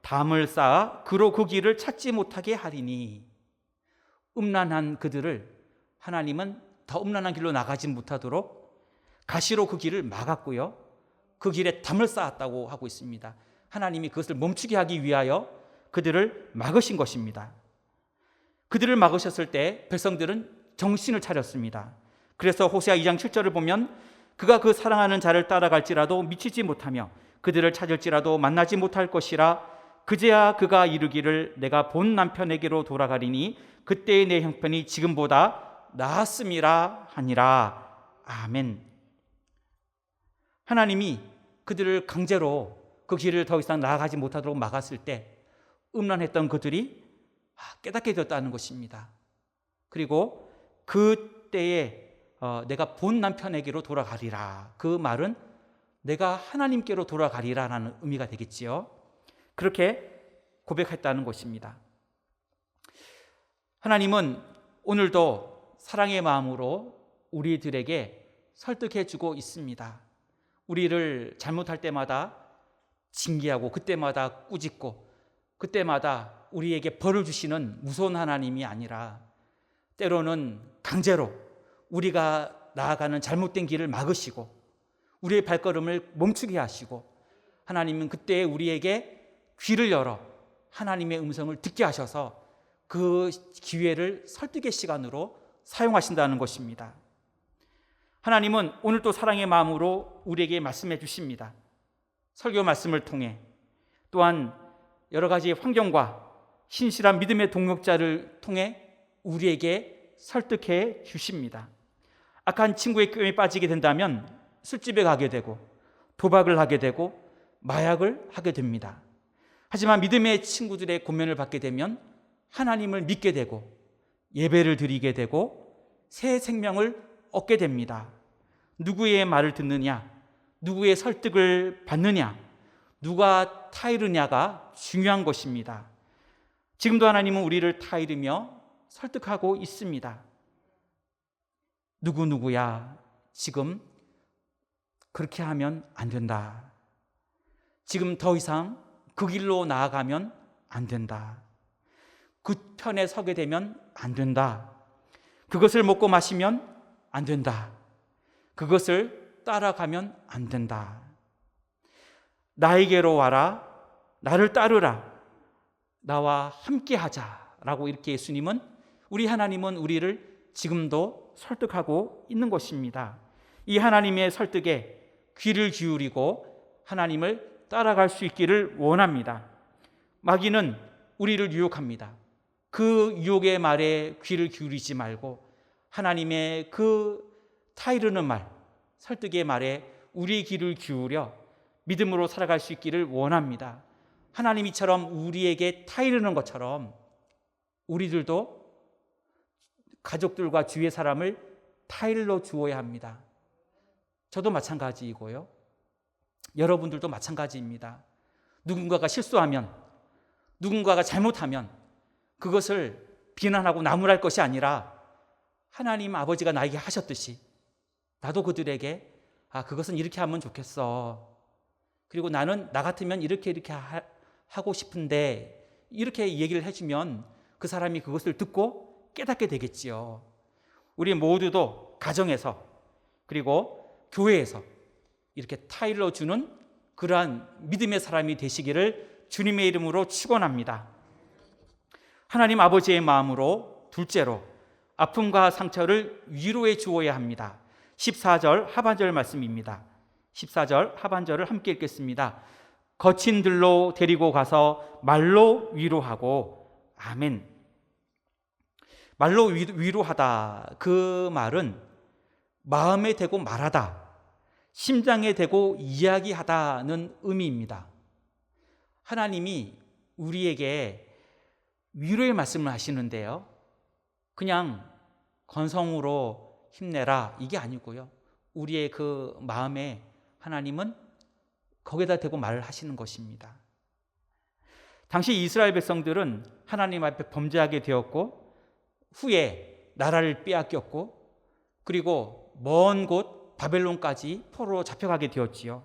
담을 쌓아 그로 그 길을 찾지 못하게 하리니, 음란한 그들을 하나님은 더 음란한 길로 나가지 못하도록 가시로 그 길을 막았고요, 그 길에 담을 쌓았다고 하고 있습니다. 하나님이 그것을 멈추게 하기 위하여 그들을 막으신 것입니다. 그들을 막으셨을 때 백성들은 정신을 차렸습니다. 그래서 호세아 2장 7절을 보면 그가 그 사랑하는 자를 따라갈지라도 미치지 못하며 그들을 찾을지라도 만나지 못할 것이라, 그제야 그가 이르기를 내가 본 남편에게로 돌아가리니 그때의 내 형편이 지금보다 나았음이라 하니라. 아멘. 하나님이 그들을 강제로 그 길을 더 이상 나아가지 못하도록 막았을 때 음란했던 그들이 깨닫게 되었다는 것입니다. 그리고 그때에 내가 본 남편에게로 돌아가리라, 그 말은 내가 하나님께로 돌아가리라라는 의미가 되겠지요. 그렇게 고백했다는 것입니다. 하나님은 오늘도 사랑의 마음으로 우리들에게 설득해주고 있습니다. 우리를 잘못할 때마다 징계하고 그때마다 꾸짖고 그때마다 우리에게 벌을 주시는 무서운 하나님이 아니라 때로는 강제로 우리가 나아가는 잘못된 길을 막으시고 우리의 발걸음을 멈추게 하시고, 하나님은 그때 우리에게 귀를 열어 하나님의 음성을 듣게 하셔서 그 기회를 설득의 시간으로 사용하신다는 것입니다. 하나님은 오늘 또 사랑의 마음으로 우리에게 말씀해 주십니다. 설교 말씀을 통해, 또한 여러 가지 환경과 신실한 믿음의 동역자를 통해 우리에게 설득해 주십니다. 악한 친구의 꾀에 빠지게 된다면 술집에 가게 되고 도박을 하게 되고 마약을 하게 됩니다. 하지만 믿음의 친구들의 권면을 받게 되면 하나님을 믿게 되고 예배를 드리게 되고 새 생명을 얻게 됩니다. 누구의 말을 듣느냐, 누구의 설득을 받느냐, 누가 타이르냐가 중요한 것입니다. 지금도 하나님은 우리를 타이르며 설득하고 있습니다. 누구누구야, 지금 그렇게 하면 안 된다. 지금 더 이상 그 길로 나아가면 안 된다. 그 편에 서게 되면 안 된다. 그것을 먹고 마시면 안 된다. 그것을 따라가면 안 된다. 나에게로 와라. 나를 따르라. 나와 함께 하자라고 이렇게 예수님은, 우리 하나님은 우리를 지금도 설득하고 있는 것입니다. 이 하나님의 설득에 귀를 기울이고 하나님을 따라갈 수 있기를 원합니다. 마귀는 우리를 유혹합니다. 그 유혹의 말에 귀를 기울이지 말고 하나님의 그 타이르는 말, 설득의 말에 우리의 귀를 기울여 믿음으로 살아갈 수 있기를 원합니다. 하나님 이처럼 우리에게 타이르는 것처럼 우리들도 가족들과 주위의 사람을 타일러 주어야 합니다. 저도 마찬가지이고요. 여러분들도 마찬가지입니다. 누군가가 실수하면, 누군가가 잘못하면 그것을 비난하고 나무랄 것이 아니라 하나님 아버지가 나에게 하셨듯이 나도 그들에게 그것은 이렇게 하면 좋겠어. 그리고 나는 나 같으면 이렇게 하고 싶은데, 이렇게 얘기를 해주면 그 사람이 그것을 듣고 깨닫게 되겠지요. 우리 모두도 가정에서 그리고 교회에서 이렇게 타일러 주는 그러한 믿음의 사람이 되시기를 주님의 이름으로 축원합니다. 하나님 아버지의 마음으로 둘째로 아픔과 상처를 위로해 주어야 합니다. 14절 하반절 말씀입니다. 14절 하반절을 함께 읽겠습니다. 거친 들로 데리고 가서 말로 위로하고. 아멘. 말로 위로하다, 그 말은 마음에 대고 말하다, 심장에 대고 이야기하다는 의미입니다. 하나님이 우리에게 위로의 말씀을 하시는데요, 그냥 건성으로 힘내라 이게 아니고요, 우리의 그 마음에 하나님은 거기다 대고 말을 하시는 것입니다. 당시 이스라엘 백성들은 하나님 앞에 범죄하게 되었고, 후에 나라를 빼앗겼고, 그리고 먼 곳 바벨론까지 포로로 잡혀가게 되었지요.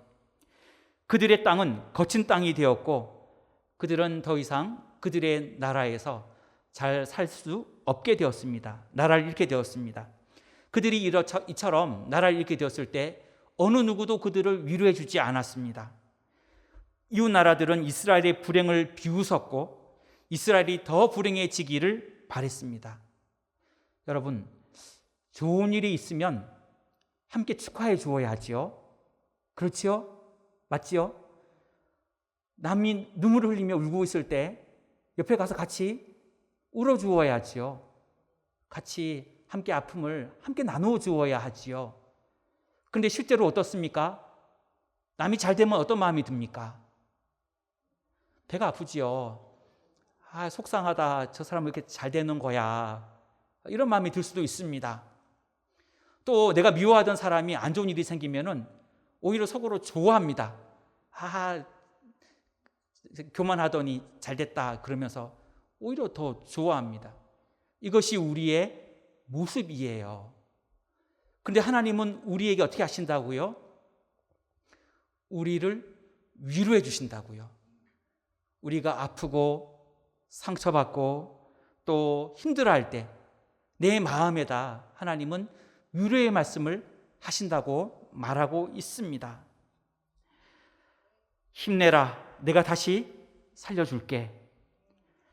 그들의 땅은 거친 땅이 되었고, 그들은 더 이상 그들의 나라에서 잘 살 수 없게 되었습니다. 나라를 잃게 되었습니다. 그들이 이처럼 나라를 잃게 되었을 때 어느 누구도 그들을 위로해 주지 않았습니다. 이웃 나라들은 이스라엘의 불행을 비웃었고 이스라엘이 더 불행해지기를 바랬습니다. 여러분, 좋은 일이 있으면 함께 축하해 주어야 하지요. 그렇지요? 맞지요? 남이 눈물을 흘리며 울고 있을 때 옆에 가서 같이 울어 주어야 하지요. 같이 함께 아픔을 함께 나누어 주어야 하지요. 그런데 실제로 어떻습니까? 남이 잘 되면 어떤 마음이 듭니까? 배가 아프지요. 속상하다. 저 사람은 이렇게 잘 되는 거야. 이런 마음이 들 수도 있습니다. 또 내가 미워하던 사람이 안 좋은 일이 생기면은 오히려 속으로 좋아합니다. 교만하더니 잘 됐다 그러면서 오히려 더 좋아합니다. 이것이 우리의 모습이에요. 그런데 하나님은 우리에게 어떻게 하신다고요? 우리를 위로해 주신다고요. 우리가 아프고 상처받고 또 힘들어할 때 내 마음에다 하나님은 위로의 말씀을 하신다고 말하고 있습니다. 힘내라, 내가 다시 살려줄게.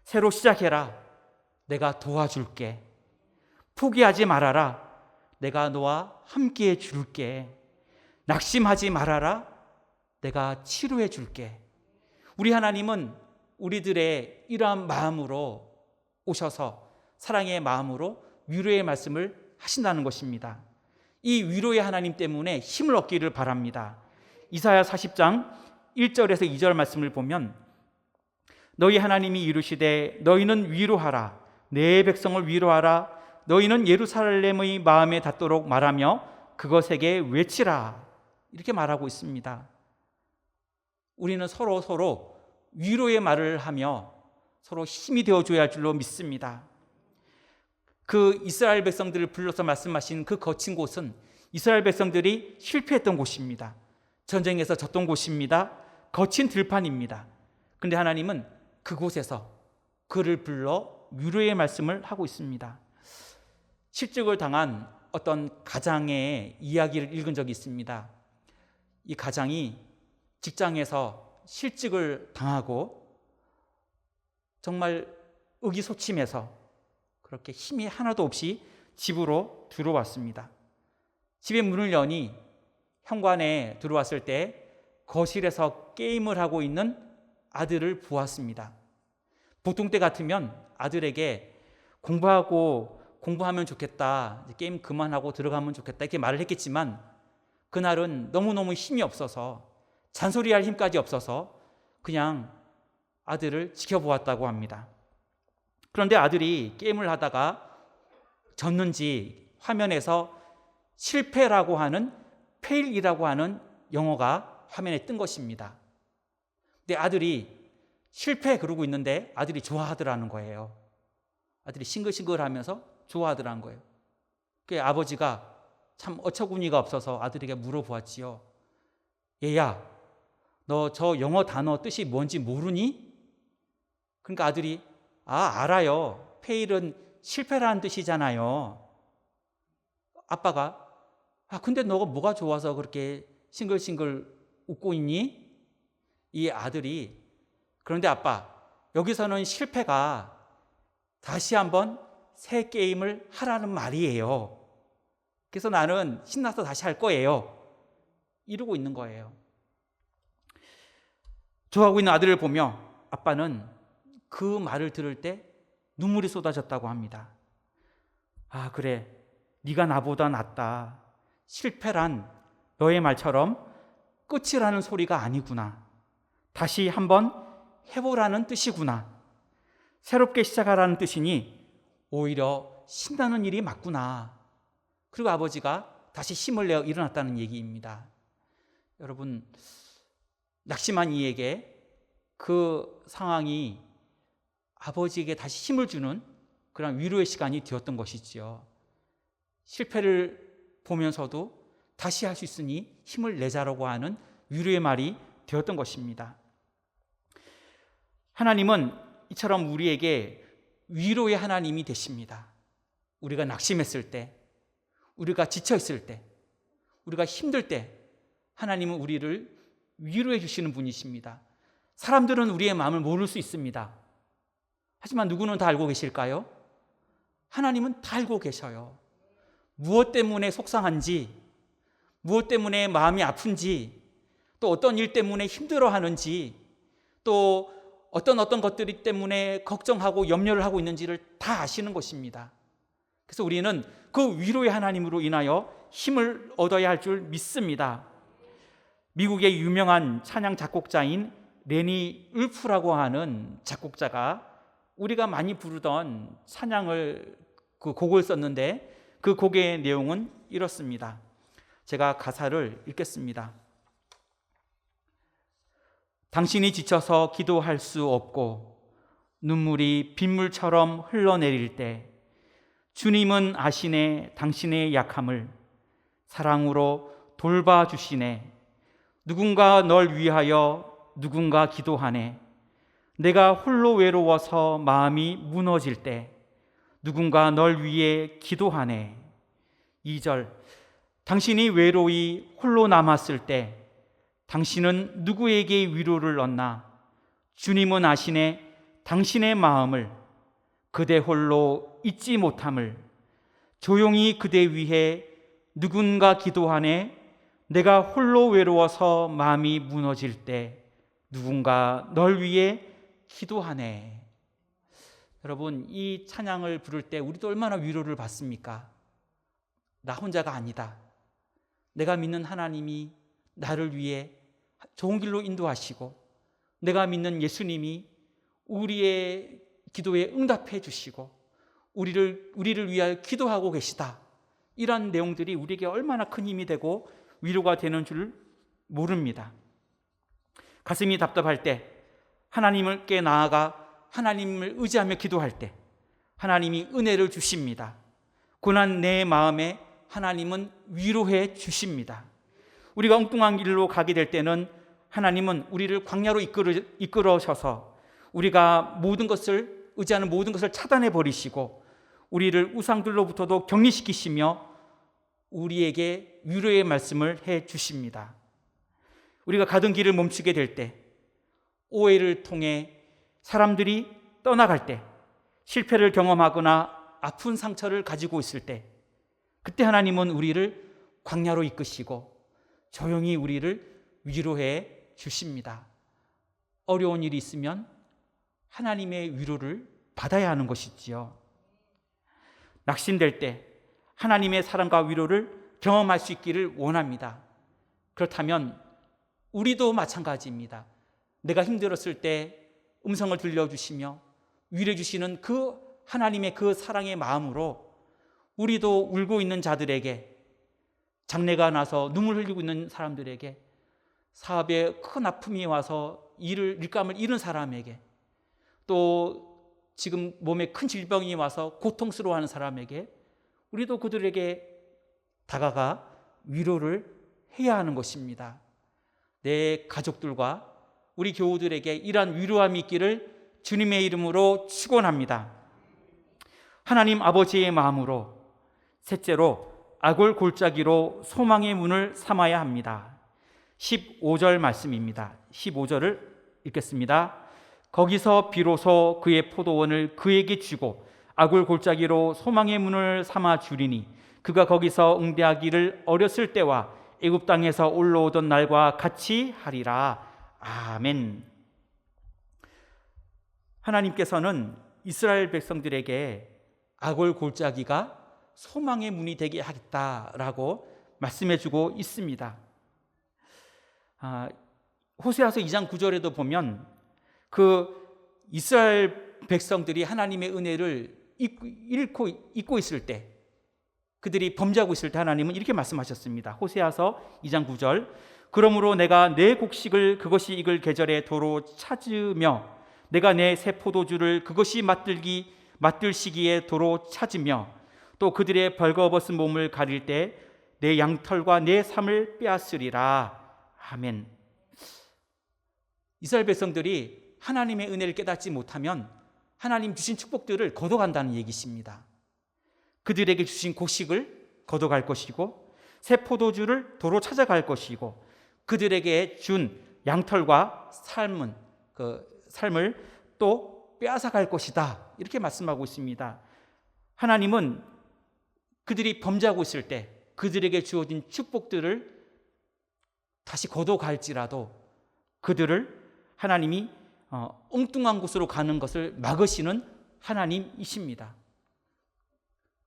새로 시작해라, 내가 도와줄게. 포기하지 말아라, 내가 너와 함께해 줄게. 낙심하지 말아라, 내가 치료해 줄게. 우리 하나님은 우리들의 이러한 마음으로 오셔서 사랑의 마음으로 위로의 말씀을 하신다는 것입니다. 이 위로의 하나님 때문에 힘을 얻기를 바랍니다. 이사야 40장 1절에서 2절 말씀을 보면, 너희 하나님이 이르시되 너희는 위로하라, 내 백성을 위로하라. 너희는 예루살렘의 마음에 닿도록 말하며 그것에게 외치라. 이렇게 말하고 있습니다. 우리는 서로 위로의 말을 하며 서로 힘이 되어줘야 할 줄로 믿습니다. 그 이스라엘 백성들을 불러서 말씀하신 그 거친 곳은 이스라엘 백성들이 실패했던 곳입니다. 전쟁에서 졌던 곳입니다. 거친 들판입니다. 그런데 하나님은 그곳에서 그를 불러 위로의 말씀을 하고 있습니다. 실직을 당한 어떤 가장의 이야기를 읽은 적이 있습니다. 이 가장이 직장에서 실직을 당하고 정말 의기소침해서 그렇게 힘이 하나도 없이 집으로 들어왔습니다. 집의 문을 여니 현관에 들어왔을 때 거실에서 게임을 하고 있는 아들을 보았습니다. 보통 때 같으면 아들에게 공부하면 좋겠다, 게임 그만하고 들어가면 좋겠다 이렇게 말을 했겠지만 그날은 너무너무 힘이 없어서 잔소리할 힘까지 없어서 그냥 아들을 지켜보았다고 합니다. 그런데 아들이 게임을 하다가 졌는지 화면에서 실패라고 하는 fail이라고 하는 영어가 화면에 뜬 것입니다. 근데 아들이 실패 그러고 있는데 아들이 좋아하더라는 거예요. 아들이 싱글싱글하면서 좋아하더라는 거예요. 그 아버지가 참 어처구니가 없어서 아들에게 물어보았지요. 얘야, 너 저 영어 단어 뜻이 뭔지 모르니? 그러니까 아들이 알아요. fail은 실패라는 뜻이잖아요. 아빠가 근데 너가 뭐가 좋아서 그렇게 싱글싱글 웃고 있니? 이 아들이 그런데 아빠, 여기서는 실패가 다시 한번 새 게임을 하라는 말이에요. 그래서 나는 신나서 다시 할 거예요. 이러고 있는 거예요. 좋아하고 있는 아들을 보며 아빠는 그 말을 들을 때 눈물이 쏟아졌다고 합니다. 그래, 네가 나보다 낫다. 실패란 너의 말처럼 끝이라는 소리가 아니구나. 다시 한번 해보라는 뜻이구나. 새롭게 시작하라는 뜻이니 오히려 신나는 일이 맞구나. 그리고 아버지가 다시 힘을 내어 일어났다는 얘기입니다. 여러분, 낙심한 이에게 그 상황이 아버지에게 다시 힘을 주는 그런 위로의 시간이 되었던 것이지요. 실패를 보면서도 다시 할 수 있으니 힘을 내자라고 하는 위로의 말이 되었던 것입니다. 하나님은 이처럼 우리에게 위로의 하나님이 되십니다. 우리가 낙심했을 때, 우리가 지쳐있을 때, 우리가 힘들 때 하나님은 우리를 위로해 주시는 분이십니다. 사람들은 우리의 마음을 모를 수 있습니다. 하지만 누구는 다 알고 계실까요? 하나님은 다 알고 계셔요. 무엇 때문에 속상한지, 무엇 때문에 마음이 아픈지, 또 어떤 일 때문에 힘들어하는지, 또 어떤 것들이 때문에 걱정하고 염려를 하고 있는지를 다 아시는 것입니다. 그래서 우리는 그 위로의 하나님으로 인하여 힘을 얻어야 할 줄 믿습니다. 미국의 유명한 찬양 작곡자인 레니 울프라고 하는 작곡자가 우리가 많이 부르던 찬양을 그 곡을 썼는데 그 곡의 내용은 이렇습니다. 제가 가사를 읽겠습니다. 당신이 지쳐서 기도할 수 없고 눈물이 빗물처럼 흘러내릴 때 주님은 아시네 당신의 약함을 사랑으로 돌봐주시네. 누군가 널 위하여 누군가 기도하네. 내가 홀로 외로워서 마음이 무너질 때 누군가 널 위해 기도하네. 2절, 당신이 외로이 홀로 남았을 때 당신은 누구에게 위로를 얻나? 주님은 아시네 당신의 마음을 그대 홀로 잊지 못함을. 조용히 그대 위해 누군가 기도하네. 내가 홀로 외로워서 마음이 무너질 때 누군가 널 위해 기도하네. 여러분, 이 찬양을 부를 때 우리도 얼마나 위로를 받습니까? 나 혼자가 아니다. 내가 믿는 하나님이 나를 위해 좋은 길로 인도하시고 내가 믿는 예수님이 우리의 기도에 응답해 주시고 우리를 위하여 기도하고 계시다. 이런 내용들이 우리에게 얼마나 큰 힘이 되고 위로가 되는 줄 모릅니다. 가슴이 답답할 때 하나님께 나아가 하나님을 의지하며 기도할 때 하나님이 은혜를 주십니다. 고난 내 마음에 하나님은 위로해 주십니다. 우리가 엉뚱한 길로 가게 될 때는 하나님은 우리를 광야로 이끌어셔서 우리가 모든 것을 의지하는 모든 것을 차단해 버리시고 우리를 우상들로부터도 격리시키시며 우리에게 위로의 말씀을 해 주십니다. 우리가 가던 길을 멈추게 될 때, 오해를 통해 사람들이 떠나갈 때, 실패를 경험하거나 아픈 상처를 가지고 있을 때, 그때 하나님은 우리를 광야로 이끄시고 조용히 우리를 위로해 주십니다. 어려운 일이 있으면 하나님의 위로를 받아야 하는 것이지요. 낙심될 때 하나님의 사랑과 위로를 경험할 수 있기를 원합니다. 그렇다면 우리도 마찬가지입니다. 내가 힘들었을 때 음성을 들려주시며 위로해 주시는 그 하나님의 그 사랑의 마음으로 우리도 울고 있는 자들에게, 장례가 나서 눈물 흘리고 있는 사람들에게, 사업에 큰 아픔이 와서 일감을 잃은 사람에게, 또 지금 몸에 큰 질병이 와서 고통스러워하는 사람에게 우리도 그들에게 다가가 위로를 해야 하는 것입니다. 내 가족들과 우리 교우들에게 이러한 위로함이 있기를 주님의 이름으로 축원합니다. 하나님 아버지의 마음으로, 셋째로 악을 골짜기로 소망의 문을 삼아야 합니다. 15절 말씀입니다. 15절을 읽겠습니다. 거기서 비로소 그의 포도원을 그에게 주고 악을 골짜기로 소망의 문을 삼아 주리니 그가 거기서 응대하기를 어렸을 때와 애굽 땅에서 올라오던 날과 같이 하리라. 아멘. 하나님께서는 이스라엘 백성들에게 악을 골짜기가 소망의 문이 되게 하겠다라고 말씀해주고 있습니다. 호세아서 2장 9절에도 보면 그 이스라엘 백성들이 하나님의 은혜를 잊고 있을 때, 그들이 범죄하고 있을 때 하나님은 이렇게 말씀하셨습니다. 호세아서 2장 9절. 그러므로 내가 내 곡식을 그것이 익을 계절에 도로 찾으며 내가 내 새 포도주를 그것이 맛들 시기에 도로 찾으며 또 그들의 벌거벗은 몸을 가릴 때 내 양털과 내 삶을 빼앗으리라. 아멘. 이스라엘 백성들이 하나님의 은혜를 깨닫지 못하면 하나님 주신 축복들을 거둬간다는 얘기십니다. 그들에게 주신 곡식을 거둬갈 것이고 새 포도주를 도로 찾아갈 것이고 그들에게 준 양털과 삶을 또 빼앗아갈 것이다. 이렇게 말씀하고 있습니다. 하나님은 그들이 범죄하고 있을 때 그들에게 주어진 축복들을 다시 거둬갈지라도 그들을 하나님이 엉뚱한 곳으로 가는 것을 막으시는 하나님이십니다.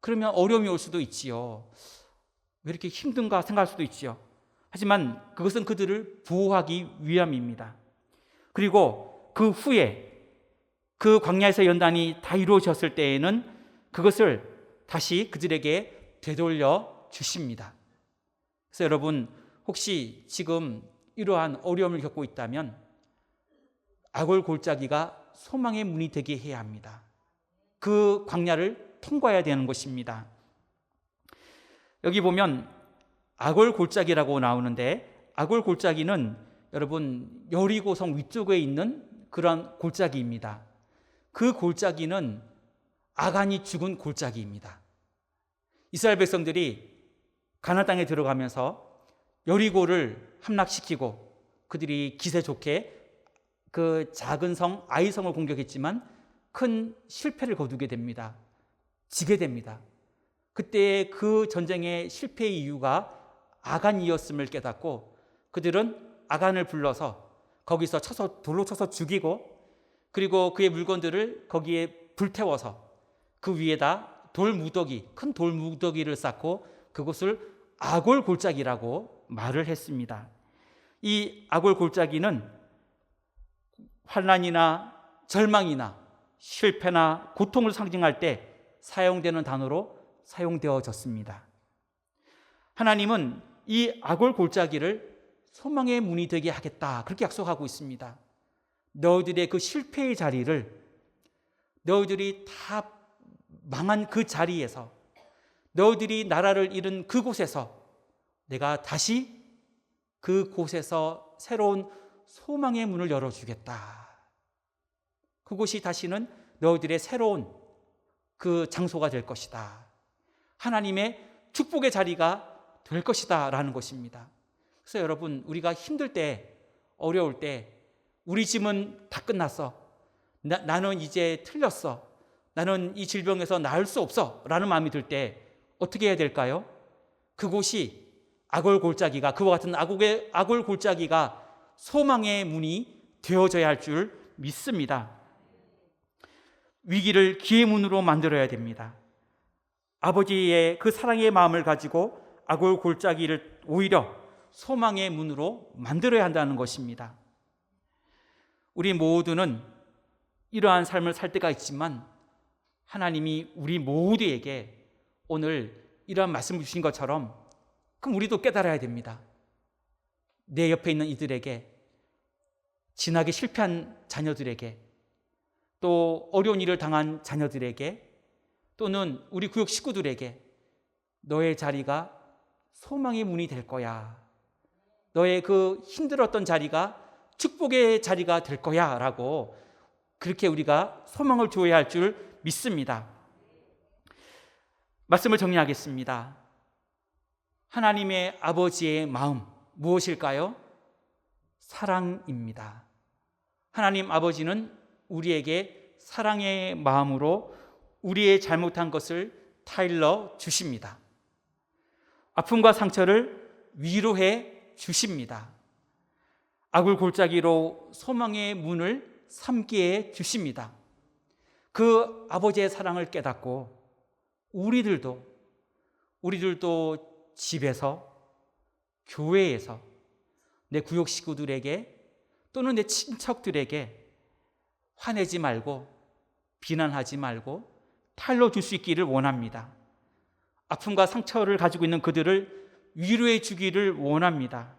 그러면 어려움이 올 수도 있지요. 왜 이렇게 힘든가 생각할 수도 있지요. 하지만 그것은 그들을 보호하기 위함입니다. 그리고 그 후에 그 광야에서 연단이 다 이루어졌을 때에는 그것을 다시 그들에게 되돌려 주십니다. 그래서 여러분, 혹시 지금 이러한 어려움을 겪고 있다면 악을 골짜기가 소망의 문이 되게 해야 합니다. 그 광야를 통과해야 되는 것입니다. 여기 보면 악을 골짜기라고 나오는데, 악을 골짜기는 여러분 여리고성 위쪽에 있는 그런 골짜기입니다. 그 골짜기는 아간이 죽은 골짜기입니다. 이스라엘 백성들이 가나안 땅에 들어가면서 여리고를 함락시키고 그들이 기세 좋게 그 작은 성 아이성을 공격했지만 큰 실패를 거두게 됩니다. 지게 됩니다. 그때 그 전쟁의 실패의 이유가 아간이었음을 깨닫고 그들은 아간을 불러서 거기서 돌로 쳐서 죽이고, 그리고 그의 물건들을 거기에 불태워서 그 위에다 큰 돌무더기를 쌓고 그곳을 아골 골짜기라고 말을 했습니다. 이 아골 골짜기는 환난이나 절망이나 실패나 고통을 상징할 때 사용되는 단어로 사용되어졌습니다. 하나님은 이 아골 골짜기를 소망의 문이 되게 하겠다, 그렇게 약속하고 있습니다. 너희들의 그 실패의 자리를 너희들이 다 망한 그 자리에서, 너희들이 나라를 잃은 그곳에서 내가 다시 그곳에서 새로운 소망의 문을 열어주겠다. 그곳이 다시는 너희들의 새로운 그 장소가 될 것이다. 하나님의 축복의 자리가 될 것이다 라는 것입니다. 그래서 여러분, 우리가 힘들 때, 어려울 때, 우리 짐은 다 끝났어, 나는 이제 틀렸어, 나는 이 질병에서 나을 수 없어 라는 마음이 들 때 어떻게 해야 될까요? 그곳이 악월 골짜기가, 그와 같은 악월 골짜기가 소망의 문이 되어져야 할 줄 믿습니다. 위기를 기회의 문으로 만들어야 됩니다. 아버지의 그 사랑의 마음을 가지고 악월 골짜기를 오히려 소망의 문으로 만들어야 한다는 것입니다. 우리 모두는 이러한 삶을 살 때가 있지만 하나님이 우리 모두에게 오늘 이러한 말씀을 주신 것처럼, 그럼 우리도 깨달아야 됩니다. 내 옆에 있는 이들에게, 지나기 실패한 자녀들에게, 또 어려운 일을 당한 자녀들에게, 또는 우리 구역 식구들에게 너의 자리가 소망의 문이 될 거야, 너의 그 힘들었던 자리가 축복의 자리가 될 거야 라고, 그렇게 우리가 소망을 주어야 할 줄 믿습니다. 말씀을 정리하겠습니다. 하나님의 아버지의 마음 무엇일까요? 사랑입니다. 하나님 아버지는 우리에게 사랑의 마음으로 우리의 잘못한 것을 타일러 주십니다. 아픔과 상처를 위로해 주십니다. 악을 골짜기로 소망의 문을 삼게 해 주십니다. 그 아버지의 사랑을 깨닫고 우리들도 집에서, 교회에서, 내 구역 식구들에게 또는 내 친척들에게 화내지 말고, 비난하지 말고 타일러 줄 수 있기를 원합니다. 아픔과 상처를 가지고 있는 그들을 위로해 주기를 원합니다.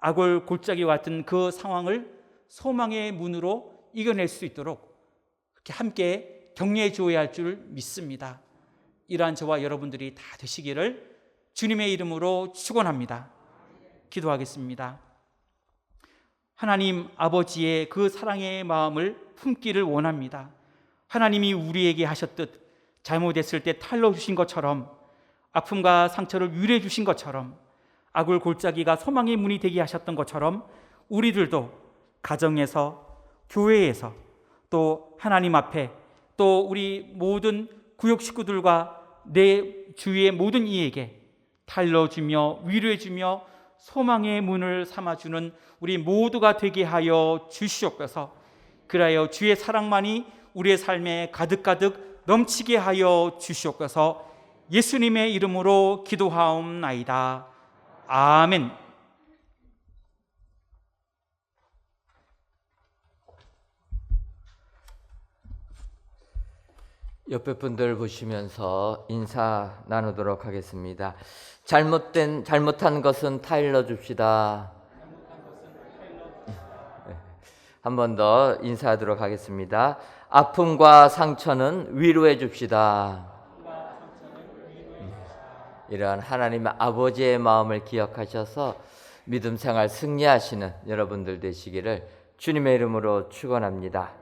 악을 골짜기와 같은 그 상황을 소망의 문으로 이겨낼 수 있도록 그렇게 함께 격려해 주어야 할 줄 믿습니다. 이러한 저와 여러분들이 다 되시기를 주님의 이름으로 축원합니다. 기도하겠습니다. 하나님 아버지의 그 사랑의 마음을 품기를 원합니다. 하나님이 우리에게 하셨듯 잘못했을 때 타일러 주신 것처럼, 아픔과 상처를 위로해 주신 것처럼, 악을 골짜기가 소망의 문이 되게 하셨던 것처럼 우리들도 가정에서, 교회에서, 또 하나님 앞에, 또 우리 모든 구역 식구들과 내 주위의 모든 이에게 타일러 주며 위로해 주며 소망의 문을 삼아주는 우리 모두가 되게 하여 주시옵소서. 그리하여 주의 사랑만이 우리의 삶에 가득가득 넘치게 하여 주시옵소서. 예수님의 이름으로 기도하옵나이다. 아멘. 옆에 분들 보시면서 인사 나누도록 하겠습니다. 잘못한 것은 타일러 줍시다. 한 번 더 인사하도록 하겠습니다. 아픔과 상처는 위로해 줍시다. 이러한 하나님의 아버지의 마음을 기억하셔서 믿음 생활 승리하시는 여러분들 되시기를 주님의 이름으로 축원합니다.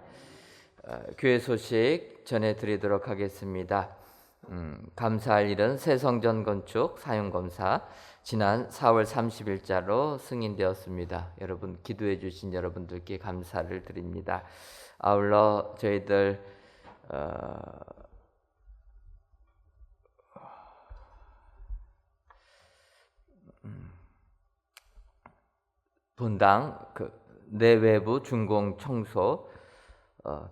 교회 소식 전해드리도록 하겠습니다. 감사할 일은 새 성전 건축 사용검사 지난 4월 30일자로 승인되었습니다. 여러분 기도해 주신 여러분들께 감사를 드립니다. 아울러 저희들 분당 내외부 준공 청소,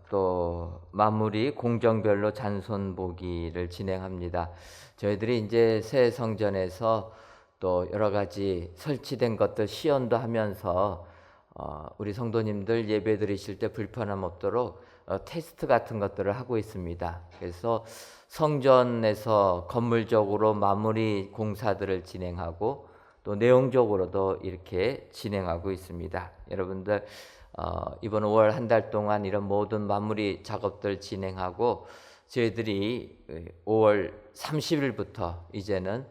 또 마무리 공정별로 잔손 보기를 진행합니다. 저희들이 이제 새 성전에서 또 여러 가지 설치된 것들 시연도 하면서 우리 성도님들 예배 드리실 때 불편함 없도록 테스트 같은 것들을 하고 있습니다. 그래서 성전에서 건물적으로 마무리 공사들을 진행하고 또 내용적으로도 이렇게 진행하고 있습니다. 여러분들 이번 5월 한 달 동안 이런 모든 마무리 작업들 진행하고 저희들이 5월 30일부터 이제는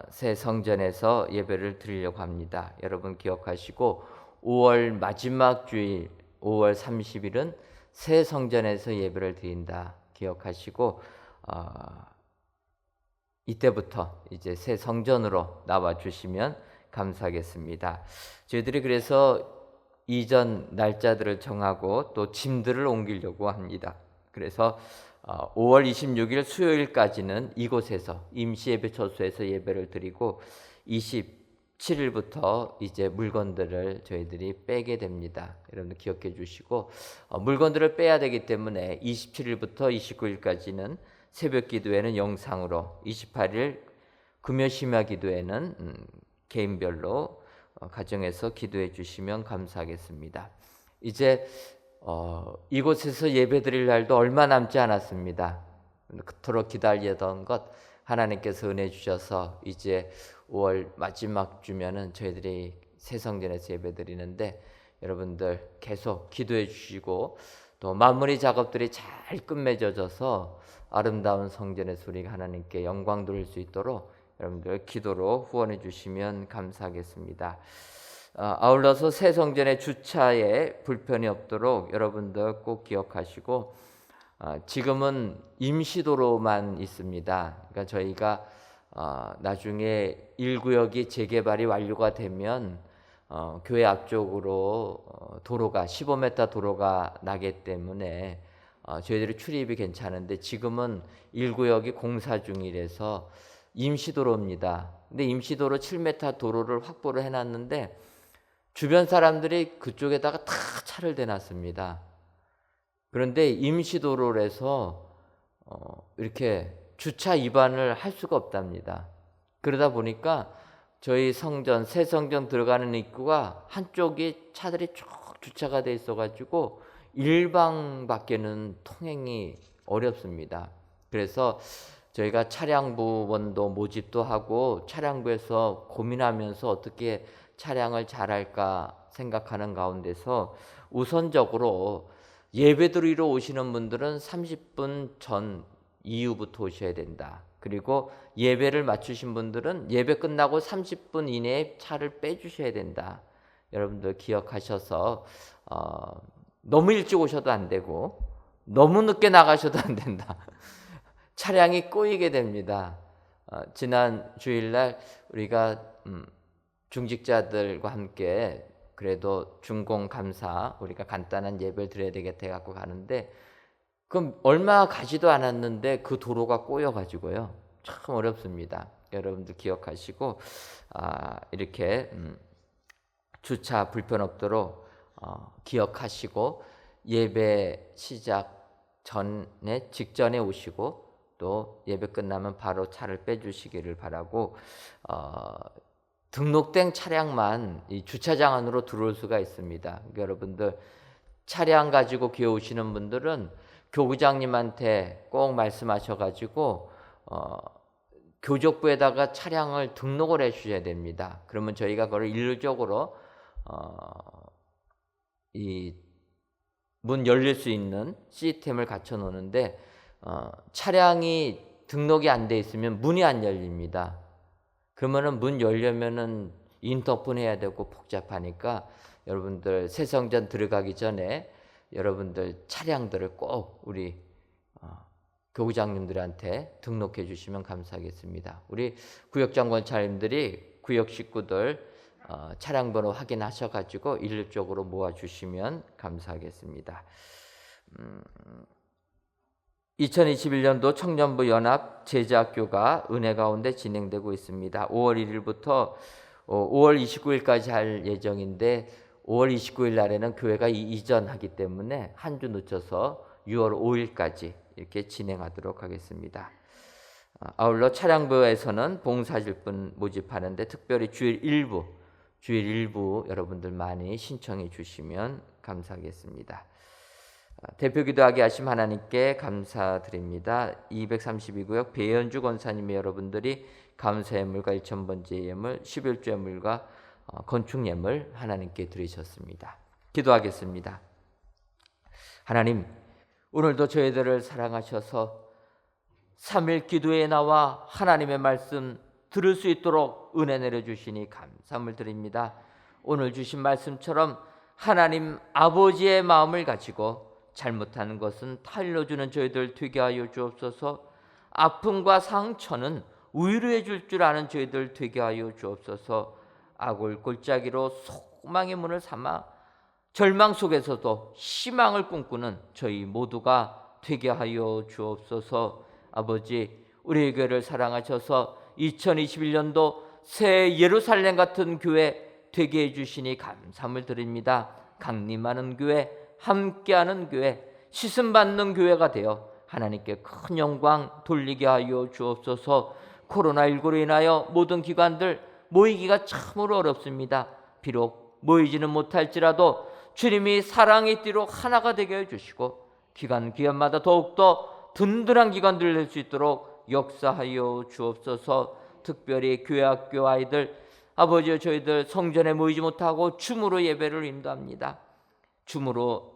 새 성전에서 예배를 드리려고 합니다. 여러분 기억하시고 5월 마지막 주일 5월 30일은 새 성전에서 예배를 드린다 기억하시고 이때부터 이제 새 성전으로 나와 주시면 감사하겠습니다. 저희들이 그래서 이전 날짜들을 정하고 또 짐들을 옮기려고 합니다. 그래서 5월 26일 수요일까지는 이곳에서 임시예배 처소에서 예배를 드리고 27일부터 이제 물건들을 저희들이 빼게 됩니다. 여러분들 기억해 주시고 물건들을 빼야 되기 때문에 27일부터 29일까지는 새벽 기도회는 영상으로, 28일 금요 심야 기도회는 개인별로 가정에서 기도해 주시면 감사하겠습니다. 이제 이곳에서 예배드릴 날도 얼마 남지 않았습니다. 그토록 기다리던 것 하나님께서 은혜 주셔서 이제 5월 마지막 주면은 저희들이 새 성전에서 예배드리는데 여러분들 계속 기도해 주시고 또 마무리 작업들이 잘 끝맺어져서 아름다운 성전에서 우리가 하나님께 영광 돌릴 수 있도록 여러분들 기도로 후원해 주시면 감사하겠습니다. 아울러서 새 성전의 주차에 불편이 없도록 여러분들 꼭 기억하시고 지금은 임시도로만 있습니다. 그러니까 저희가 나중에 1구역이 재개발이 완료가 되면 교회 앞쪽으로 도로가 15m 도로가 나기 때문에 저희들이 출입이 괜찮은데 지금은 1구역이 공사 중이라서 임시도로입니다. 근데 임시도로 7m 도로를 확보를 해놨는데 주변 사람들이 그쪽에다가 다 차를 대놨습니다. 그런데 임시도로라서 이렇게 주차 위반을 할 수가 없답니다. 그러다 보니까 저희 성전, 새 성전 들어가는 입구가 한쪽이 차들이 쭉 주차가 돼 있어가지고 일방밖에는 통행이 어렵습니다. 그래서 저희가 차량부원도 모집도 하고 차량부에서 고민하면서 어떻게 차량을 잘할까 생각하는 가운데서 우선적으로 예배드리러 오시는 분들은 30분 전 이후부터 오셔야 된다. 그리고 예배를 마치신 분들은 예배 끝나고 30분 이내에 차를 빼주셔야 된다. 여러분들 기억하셔서 너무 일찍 오셔도 안 되고 너무 늦게 나가셔도 안 된다. 차량이 꼬이게 됩니다. 지난 주일날 우리가 중직자들과 함께 그래도 중공 감사 우리가 간단한 예배를 드려야 되겠다 해갖고 가는데 그럼 얼마 가지도 않았는데 그 도로가 꼬여가지고요. 참 어렵습니다. 여러분들 기억하시고 이렇게 주차 불편 없도록 기억하시고 예배 시작 전에 직전에 오시고 또 예배 끝나면 바로 차를 빼주시기를 바라고 등록된 차량만 이 주차장 안으로 들어올 수가 있습니다. 그러니까 여러분들 차량 가지고 교회 오시는 분들은 교구장님한테 꼭 말씀하셔가지고 교족부에다가 차량을 등록을 해주셔야 됩니다. 그러면 저희가 그걸 일률적으로 이 문 열릴 수 있는 시스템을 갖춰 놓는데 차량이 등록이 안 돼 있으면 문이 안 열립니다. 그러면은 문 열려면은 인터폰 해야 되고 복잡하니까 여러분들 새 성전 들어가기 전에 여러분들 차량들을 꼭 우리 교구장님들한테 등록해 주시면 감사하겠습니다. 우리 구역장 권차님들이 구역 식구들 차량 번호 확인하셔가지고 일률적으로 모아주시면 감사하겠습니다. 2021년도 청년부 연합 제자학교가 은혜 가운데 진행되고 있습니다. 5월 1일부터 5월 29일까지 할 예정인데 5월 29일 날에는 교회가 이전하기 때문에 한 주 늦춰서 6월 5일까지 이렇게 진행하도록 하겠습니다. 아울러 차량부에서는 봉사질분 모집하는데 특별히 주일 일부 여러분들 많이 신청해 주시면 감사하겠습니다. 대표 기도하게 하심 하나님께 감사드립니다. 232구역 배현주 권사님의 여러분들이 감사 예물과 1,000번째 예물, 11조 예물과 건축 예물 하나님께 드리셨습니다. 기도하겠습니다. 하나님, 오늘도 저희들을 사랑하셔서 3일 기도에 나와 하나님의 말씀 들을 수 있도록 은혜 내려주시니 감사함을 드립니다. 오늘 주신 말씀처럼 하나님 아버지의 마음을 가지고 잘못하는 것은 타일로 주는 저희들 되게 하여 주옵소서. 아픔과 상처는 위로해 줄 줄 아는 저희들 되게 하여 주옵소서. 악을 골짜기로 소망의 문을 삼아 절망 속에서도 희망을 꿈꾸는 저희 모두가 되게 하여 주옵소서. 아버지, 우리 교회를 사랑하셔서 2021년도 새 예루살렘 같은 교회 되게 해주시니 감사함을 드립니다. 강림하는 교회, 함께하는 교회, 시슴받는 교회가 되어 하나님께 큰 영광 돌리게 하여 주옵소서. 코로나19로 인하여 모든 기관들 모이기가 참으로 어렵습니다. 비록 모이지는 못할지라도 주님이 사랑의 띠로 하나가 되게 해주시고 기관마다 더욱더 든든한 기관들을 낼 수 있도록 역사하여 주옵소서. 특별히 교회 학교 아이들, 아버지여, 저희들 성전에 모이지 못하고 줌으로 예배를 인도합니다. 줌으로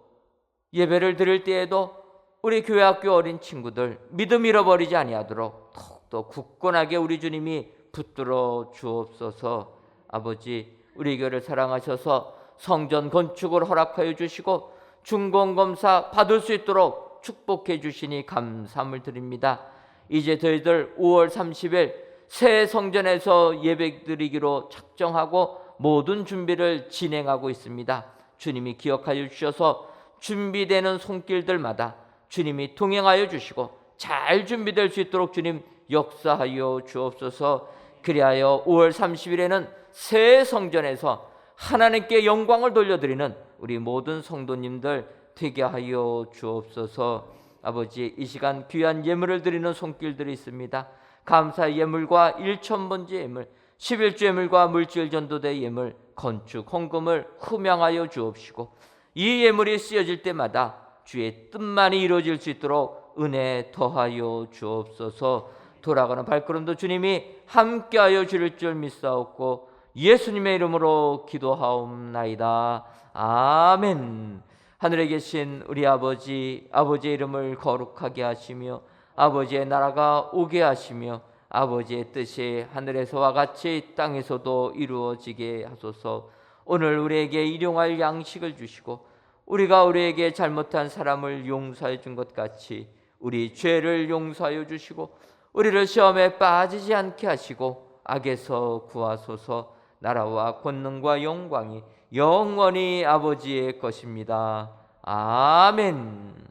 예배를 드릴 때에도 우리 교회 학교 어린 친구들 믿음 잃어버리지 아니하도록 더욱더 굳건하게 우리 주님이 붙들어 주옵소서. 아버지, 우리 교회를 사랑하셔서 성전 건축을 허락하여 주시고 중공검사 받을 수 있도록 축복해 주시니 감사함을 드립니다. 이제 저희들 5월 30일 새 성전에서 예배드리기로 작정하고 모든 준비를 진행하고 있습니다. 주님이 기억하여 주셔서 준비되는 손길들마다 주님이 동행하여 주시고 잘 준비될 수 있도록 주님 역사하여 주옵소서. 그리하여 5월 30일에는 새 성전에서 하나님께 영광을 돌려드리는 우리 모든 성도님들 되게 하여 주옵소서. 아버지, 이 시간 귀한 예물을 드리는 손길들이 있습니다. 감사 예물과 일천번제 예물, 11주 예물과 물질 전도대 예물, 건축 헌금을 흠양하여 주옵시고 이 예물이 쓰여질 때마다 주의 뜻만이 이루어질 수 있도록 은혜 더하여 주옵소서. 돌아가는 발걸음도 주님이 함께하여 주실 줄 믿사옵고 예수님의 이름으로 기도하옵나이다. 아멘. 하늘에 계신 우리 아버지, 아버지의 이름을 거룩하게 하시며 아버지의 나라가 오게 하시며 아버지의 뜻이 하늘에서와 같이 땅에서도 이루어지게 하소서. 오늘 우리에게 일용할 양식을 주시고 우리가 우리에게 잘못한 사람을 용서해 준 것 같이 우리 죄를 용서하여 주시고 우리를 시험에 빠지지 않게 하시고 악에서 구하소서. 나라와 권능과 영광이 영원히 아버지의 것입니다. 아멘.